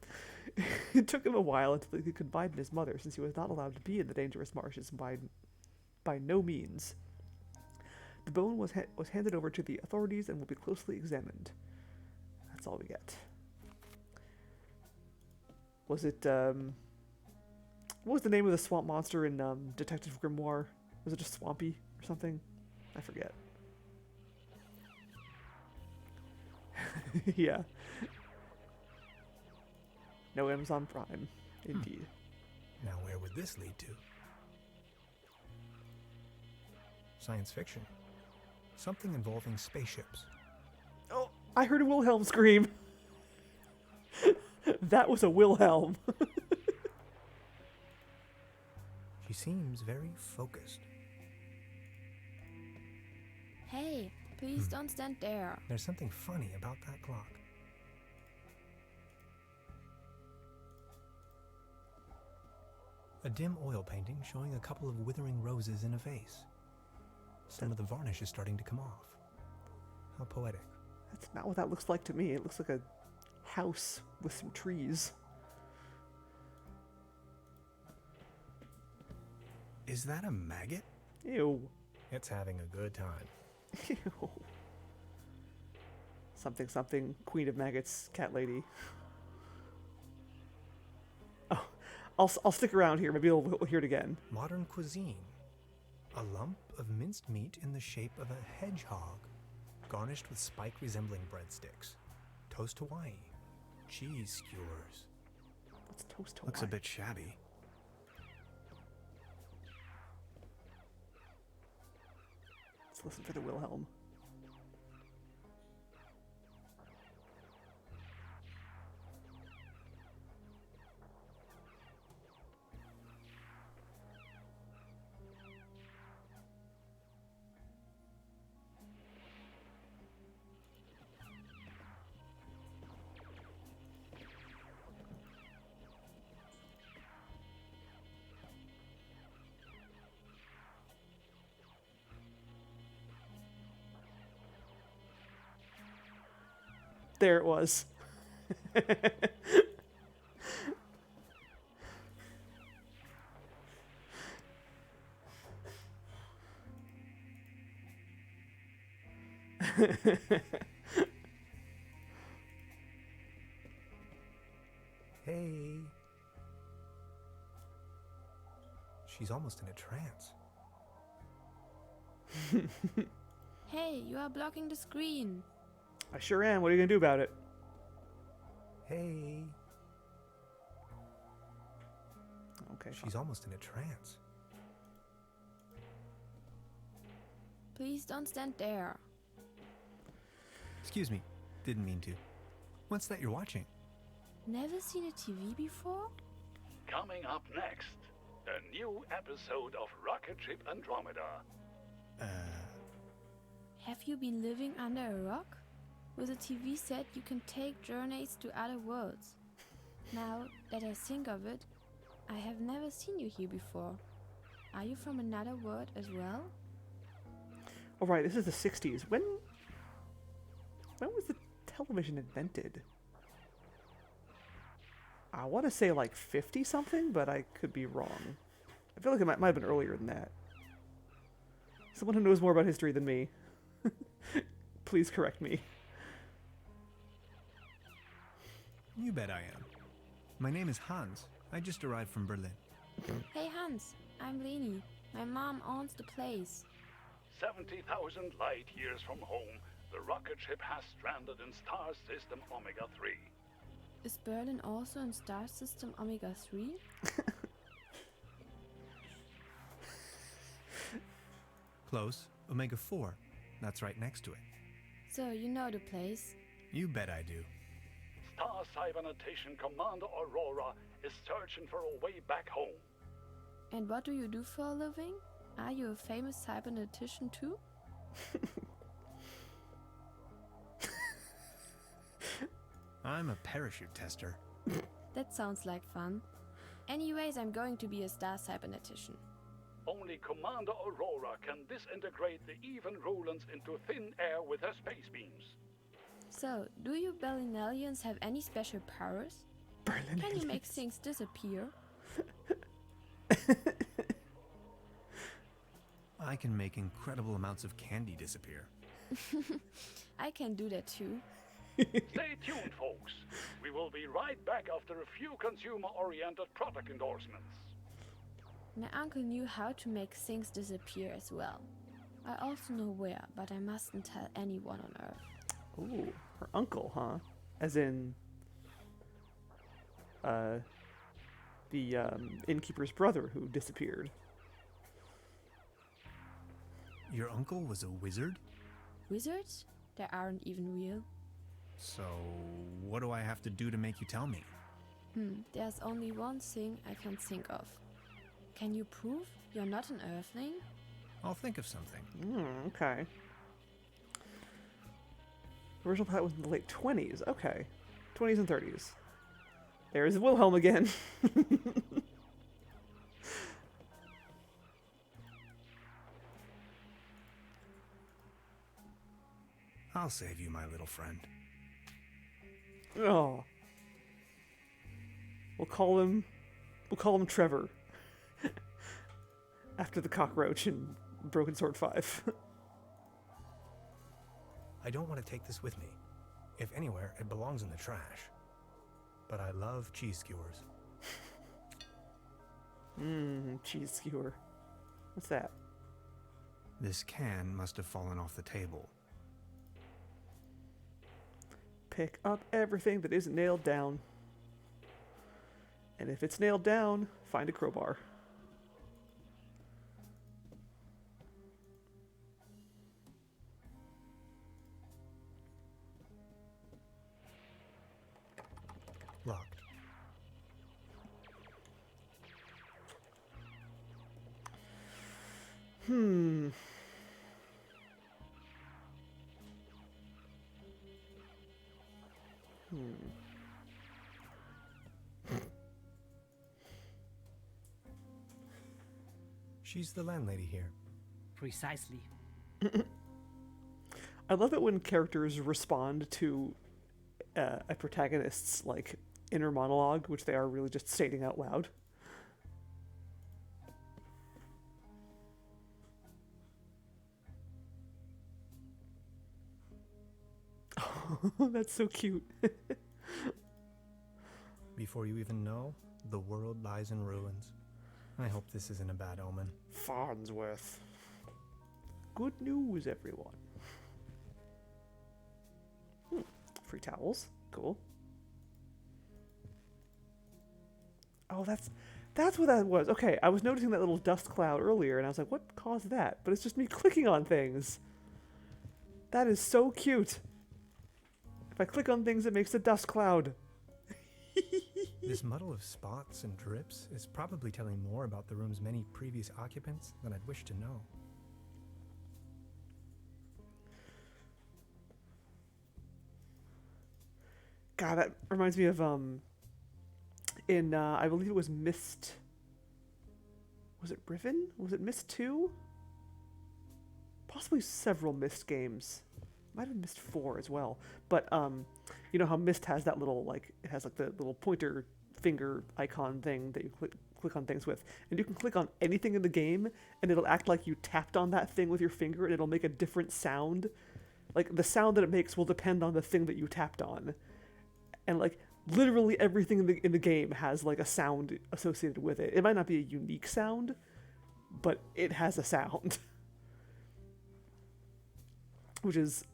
It took him a while until he could confide in his mother, since he was not allowed to be in the dangerous marshes by no means. The bone was handed over to the authorities and will be closely examined. That's all we get. Was it, what was the name of the swamp monster in Detective Grimoire? Was it just Swampy or something? I forget. Yeah. No Amazon Prime, indeed. Now where would this lead to? Science fiction. Something involving spaceships. Oh, I heard a Wilhelm scream. That was a Wilhelm. She seems very focused. Hey, please don't stand there. There's something funny about that clock. A dim oil painting showing a couple of withering roses in a vase. Some of the varnish is starting to come off. How poetic. That's not what that looks like to me. It looks like a house with some trees. Is that a maggot? Ew. It's having a good time. Ew. Something, something, Queen of Maggots, cat lady. Oh, I'll stick around here. Maybe we'll hear it again. Modern cuisine. A lump of minced meat in the shape of a hedgehog, garnished with spike resembling breadsticks. Toast Hawaii. Cheese skewers. What's toast Hawaii? Looks a bit shabby. Let's listen for the Wilhelm. There it was. Hey. She's almost in a trance. Hey, you are blocking the screen. I sure am. What are you gonna do about it? Hey. Okay. She's almost in a trance. Please don't stand there. Excuse me. Didn't mean to. What's that you're watching? Never seen a TV before? Coming up next, a new episode of Rocket Ship Andromeda. Have you been living under a rock? With a TV set, you can take journeys to other worlds. Now that I think of it, I have never seen you here before. Are you from another world as well? All right. This is the '60s. When was the television invented? I want to say like 50 something, but I could be wrong. I feel like it might have been earlier than that. Someone who knows more about history than me, please correct me. You bet I am. My name is Hans. I just arrived from Berlin. Hey Hans, I'm Leni. My mom owns the place. 70,000 light years from home, the rocket ship has stranded in star system Omega 3. Is Berlin also in star system Omega 3? Close. Omega 4. That's right next to it. So you know the place. You bet I do. Star Cybernetition Commander Aurora is searching for a way back home. And what do you do for a living? Are you a famous cybernetician too? I'm a parachute tester. That sounds like fun. Anyways, I'm going to be a star cybernetician. Only Commander Aurora can disintegrate the even Rulans into thin air with her space beams. So, do you Berlinalians have any special powers? Berlin. Can you make things disappear? I can make incredible amounts of candy disappear. I can do that too. Stay tuned, folks. We will be right back after a few consumer-oriented product endorsements. My uncle knew how to make things disappear as well. I also know where, but I mustn't tell anyone on Earth. Ooh, her uncle, huh? As in, the innkeeper's brother who disappeared. Your uncle was a wizard? Wizards? They aren't even real. So, what do I have to do to make you tell me? There's only one thing I can think of. Can you prove you're not an Earthling? I'll think of something. Okay. The original pilot was in the late 20s. Okay. 20s and 30s. There's Wilhelm again. I'll save you, my little friend. Oh. We'll call him Trevor. After the cockroach in Broken Sword 5. I don't want to take this with me. If anywhere, it belongs in the trash. But I love cheese skewers. Cheese skewer. What's that? This can must have fallen off the table. Pick up everything that isn't nailed down. And if it's nailed down, find a crowbar. Locked. She's the landlady here. Precisely. I love it when characters respond to a protagonist's like inner monologue, which they are really just stating out loud. That's so cute. Before you even know, the world lies in ruins. I hope this isn't a bad omen. Farnsworth. Good news, everyone. Free towels. Cool. Oh, that's what that was. Okay, I was noticing that little dust cloud earlier, and I was like, what caused that? But it's just me clicking on things. That is so cute. If I click on things, it makes a dust cloud. This muddle of spots and drips is probably telling more about the room's many previous occupants than I'd wish to know. God, that reminds me of in I believe it was Myst. Was it Riven? Was it Myst 2? Possibly several Myst games. Might have Myst 4 as well. But you know how Myst has that little like it has like the little pointer finger icon thing that you click on things with, and you can click on anything in the game, and it'll act like you tapped on that thing with your finger, and it'll make a different sound. Like the sound that it makes will depend on the thing that you tapped on. And like literally everything in the game has like a sound associated with it. It might not be a unique sound, but it has a sound. Which is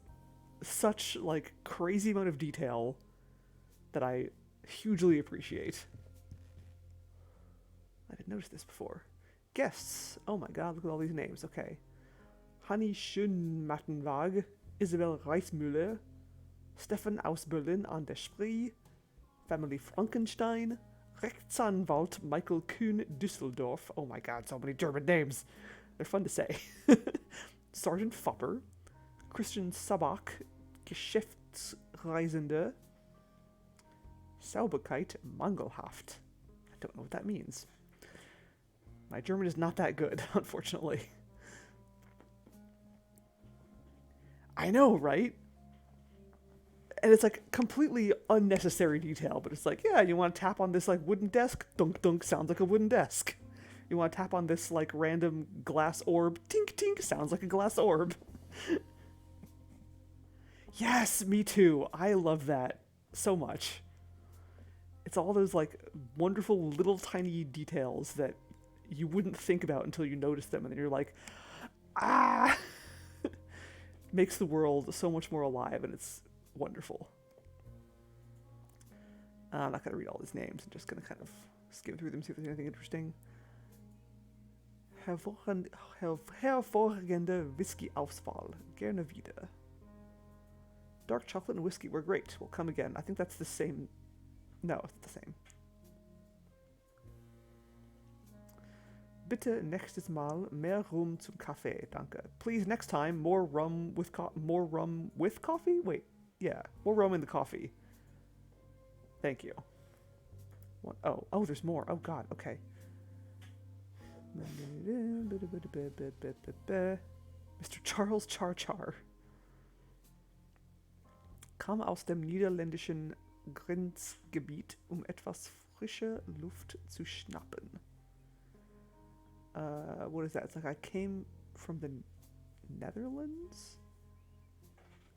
such like crazy amount of detail that I hugely appreciate. I didn't notice this before. Guests. Oh my god, look at all these names. Okay. Hanni Schönmattenwag, Isabel Reismüller, Stefan aus Berlin an der Spree, Family Frankenstein, Rechtsanwalt Michael Kuhn Düsseldorf. Oh my god, so many German names. They're fun to say. Sergeant Fopper, Christian Sabak, Geschäftsreisende, Sauberkeit Mangelhaft. I don't know what that means. My German is not that good, unfortunately. I know, right? And it's like completely unnecessary detail, but it's like, yeah, you want to tap on this like wooden desk? Dunk dunk sounds like a wooden desk. You want to tap on this like random glass orb? Tink tink sounds like a glass orb. Yes, me too. I love that so much. It's all those like wonderful little tiny details that you wouldn't think about until you notice them, and then you're like, ah! Makes the world so much more alive, and it's wonderful. I'm not going to read all these names. I'm just going to kind of skim through them, see if there's anything interesting. Hervorragende Whisky-Auswahl. Gerne wieder. Dark chocolate and whiskey were great. We'll come again. I think that's the same. No, it's the same. Bitte nächstes Mal mehr Rum zum Kaffee, danke. Please next time more rum with coffee? Wait, yeah, more rum in the coffee. Thank you. What? Oh, there's more. Oh God. Okay. Mr. Charles Char. Kam aus dem niederländischen Grenzgebiet, etwas frische Luft zu schnappen. What is that? It's like I came from the Netherlands?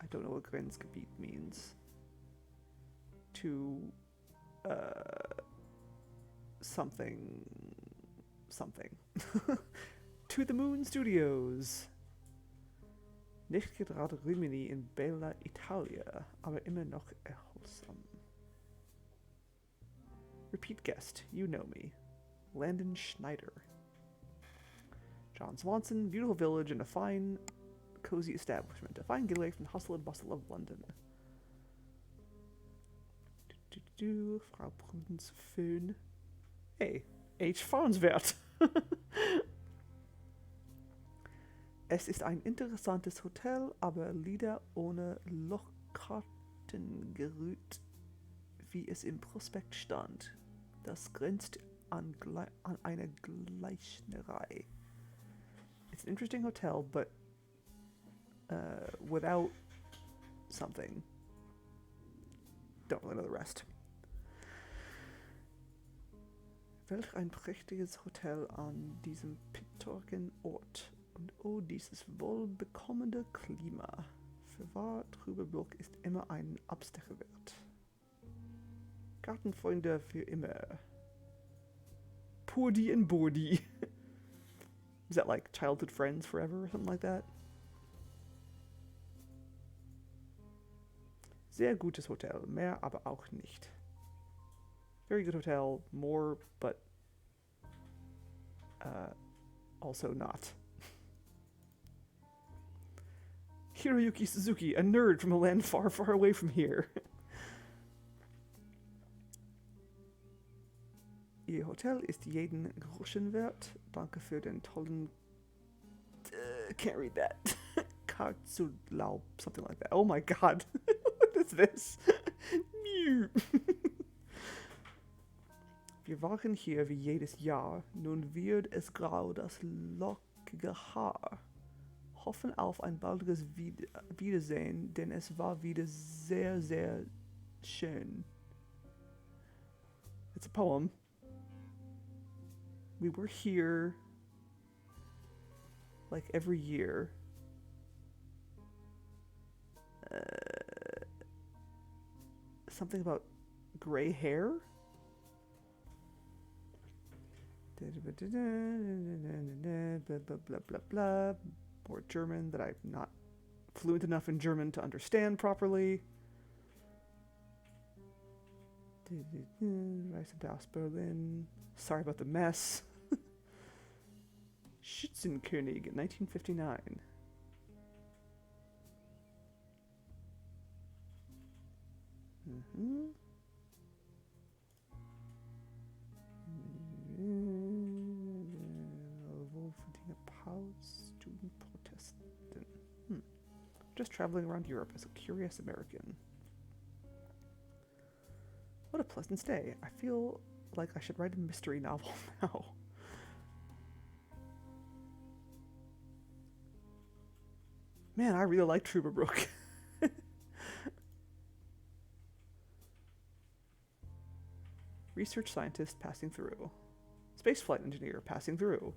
I don't know what Grenzgebiet means. To, something. To the Moon Studios. Nicht gerade Rimini in Bella Italia, aber immer noch erholsam. Repeat guest, you know me. Landon Schneider. John Swanson, beautiful village and a fine, cozy establishment. A fine getaway from the hustle and bustle of London. Frau Prudence Föhn. Hey, H. Farnsworth. Es ist ein interessantes Hotel, aber leider ohne Lochkartengerüt, wie es im Prospekt stand. Das grenzt an eine Gleichnerei. It's an interesting hotel, but without something. don't really know the rest. Welch ein prächtiges Hotel an diesem pittoresken Ort. Und oh, dieses wohlbekommene Klima. Für wahr, Truberbrook ist immer ein Abstecher wert. Gartenfreunde für immer. Purdy and Bordy. Is that like childhood friends forever or something like that? Sehr gutes Hotel, mehr aber auch nicht. Very good hotel, more, but also not. Hiroyuki Suzuki, a nerd from a land far, far away from here. Ihr Hotel ist jeden Groschen wert. Danke für den tollen... can't read that. Karzulaub, something like that. Oh my god. What is this? Mew. Wir waren hier wie jedes Jahr. Nun wird es grau das lockige Haar. Hoffen auf ein baldiges Wiedersehen, denn es war wieder sehr, sehr schön. It's a poem. We were here like every year. Something about gray hair? Blah, blah, blah, blah, blah. More German that I'm not fluent enough in German to understand properly. Reisendas Berlin. Sorry about the mess. Schützenkönig, 1959. Mm-hmm. Student Protestant. Just traveling around Europe as a curious American. What a pleasant stay. I feel like I should write a mystery novel now. Man, I really like Truberbrook. Research scientist passing through. Spaceflight engineer passing through.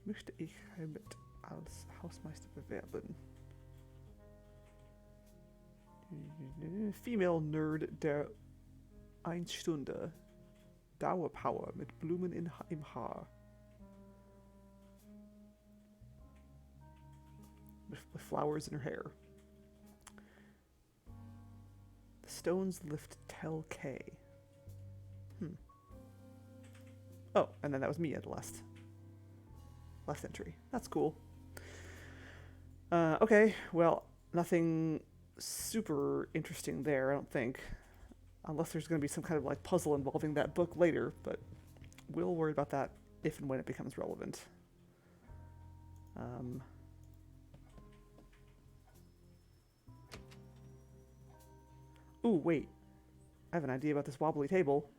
Möchte ich Helmut als Hausmeister bewerben. Female Nerd der 1 Stunde. Dauerpower mit Blumen im Haar. With flowers in her hair. The stones lift Tel K. Oh, and then that was me at the last entry. That's cool. Okay, well, nothing super interesting there, I don't think. Unless there's going to be some kind of like puzzle involving that book later, but we'll worry about that if and when it becomes relevant. Ooh, wait. I have an idea about this wobbly table.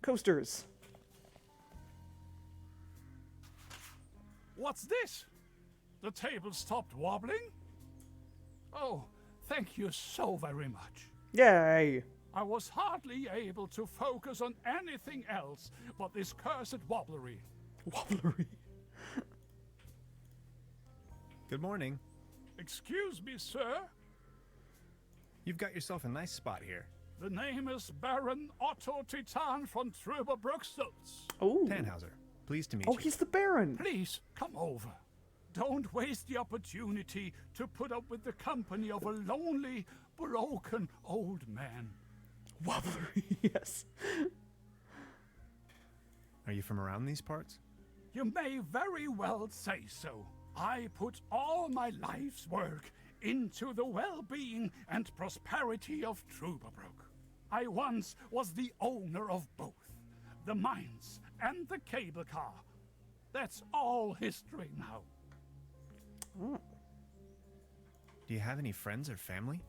Coasters. What's this? The table stopped wobbling? Oh, thank you so very much. Yay! I was hardly able to focus on anything else but this cursed wobblery. Wobblery. Good morning. Excuse me, sir. You've got yourself a nice spot here. The name is Baron Otto Titan von Truberbrook. Oh. Tannhauser, pleased to meet Oh, you. he's the Baron. Please, come over. Don't waste the opportunity to put up with the company of a lonely, broken old man. Wobblery, yes. Are you from around these parts? You may very well say so. I put all my life's work into the well-being and prosperity of Truberbrook. I once was the owner of both, the mines and the cable car. That's all history now. Oh. Do you have any friends or family?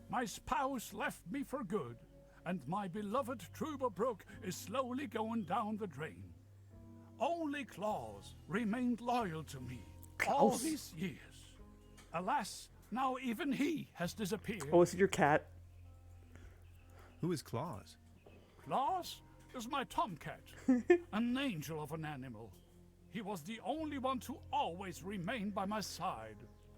My spouse left me for good, and my beloved Truberbrook is slowly going down the drain. Only Claus remained loyal to me all Klaus? these years. Alas, now even he has disappeared. Oh, is it your cat? Who is Claus? Claus is my tomcat, an angel of an animal. He was the only one to always remain by my side.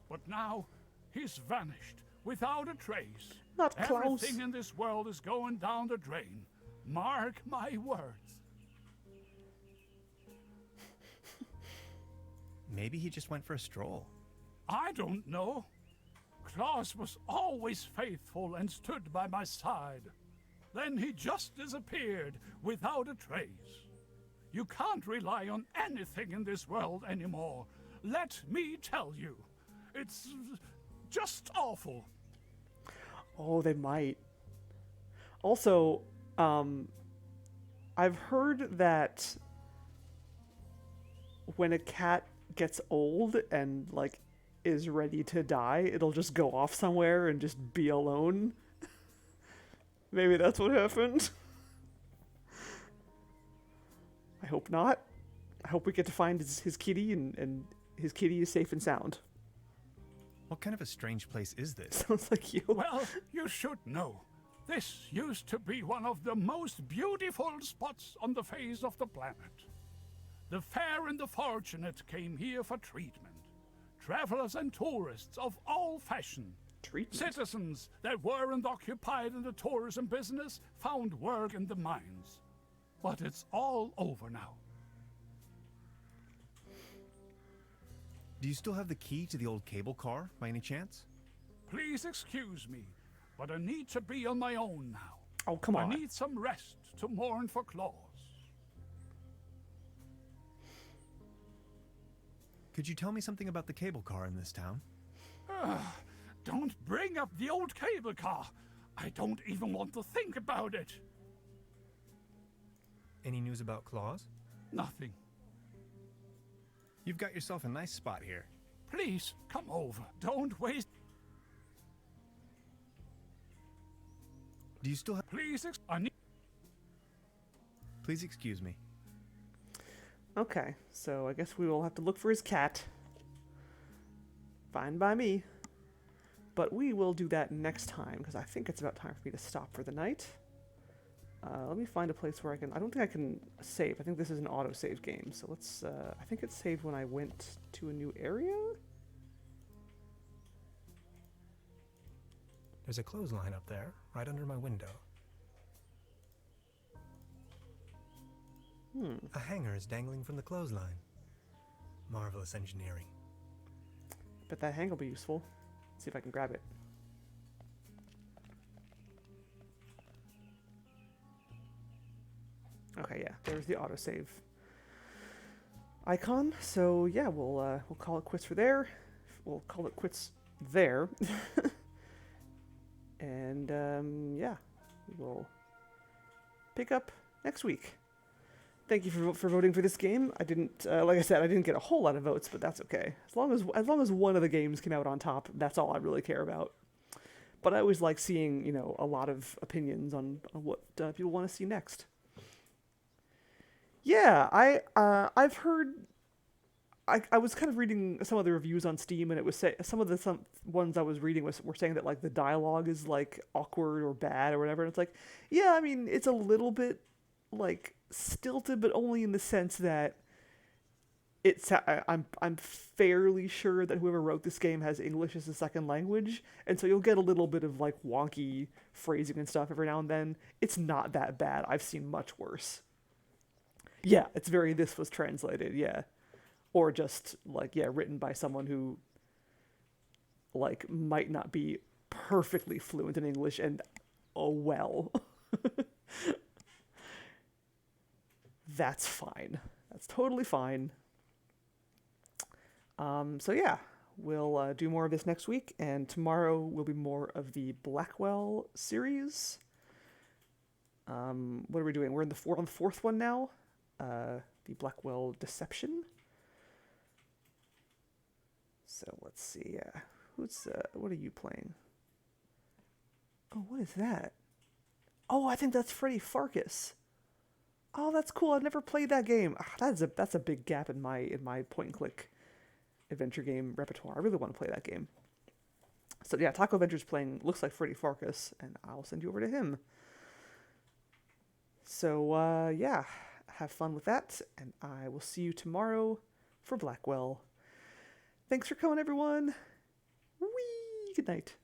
But now, he's vanished, without a trace. Not Klaus. Everything in this world is going down the drain. Mark my words. Maybe he just went for a stroll. I don't know. Claus was always faithful and stood by my side. Then he just disappeared without a trace. You can't rely on anything in this world anymore. Let me tell you. It's just awful. Oh, they might. Also, I've heard that when a cat gets old and, like, is ready to die, it'll just go off somewhere and just be alone. Maybe that's what happened. I hope not. I hope we get to find his kitty and his kitty is safe and sound. What kind of a strange place is this? Sounds like you. Well, you should know. This used to be one of the most beautiful spots on the face of the planet. The fair and the fortunate came here for treatment. Travelers and tourists of all fashion. Treatment. Citizens that weren't occupied in the tourism business found work in the mines. But it's all over now. Do you still have the key to the old cable car, by any chance? Please excuse me, but I need to be on my own now. Oh, come on. I need some rest to mourn for Claus. Could you tell me something about the cable car in this town? Don't bring up the old cable car. I don't even want to think about it. Any news about Claus? Nothing. You've got yourself a nice spot here. Please, come over. Don't waste... Do you still have... Please, I need... Please excuse me. Okay, so I guess we will have to look for his cat. Fine by me. But we will do that next time, because I think it's about time for me to stop for the night. Let me find a place where I can... I don't think I can save. I think this is an auto-save game, so let's... I think it's saved when I went to a new area? There's a clothesline up there, right under my window. A hanger is dangling from the clothesline. Marvelous engineering. Bet that hang will be useful. Let's see if I can grab it. Okay, yeah, there's the autosave icon. So yeah, we'll call it quits for there. We'll call it quits there. And yeah, we'll pick up next week. Thank you for voting for this game. I didn't, like I said, I didn't get a whole lot of votes, but that's okay. As long as one of the games came out on top, that's all I really care about. But I always like seeing, you know, a lot of opinions on what people want to see next. Yeah, I've heard. I was kind of reading some of the reviews on Steam, and it was some ones I was reading were saying that like the dialogue is like awkward or bad or whatever. And it's like, yeah, I mean, it's a little bit like stilted, but only in the sense that I'm fairly sure that whoever wrote this game has English as a second language, and so you'll get a little bit of like wonky phrasing and stuff every now and then. It's not that bad. I've seen much worse. Yeah, it's very this was translated, yeah. Or just like, yeah, written by someone who like might not be perfectly fluent in English, and oh well. That's fine. That's totally fine. So yeah, we'll do more of this next week, and tomorrow will be more of the Blackwell series. What are we doing? We're on the fourth one now. The Blackwell Deception. So let's see. What are you playing? Oh, what is that? Oh, I think that's Freddy Farkas. Oh, that's cool. I've never played that game. That's a big gap in my point and click adventure game repertoire. I really want to play that game. So yeah, Taco Adventure's playing looks like Freddy Farkas, and I'll send you over to him. So yeah, have fun with that, and I will see you tomorrow for Blackwell. Thanks for coming, everyone. Whee! Good night.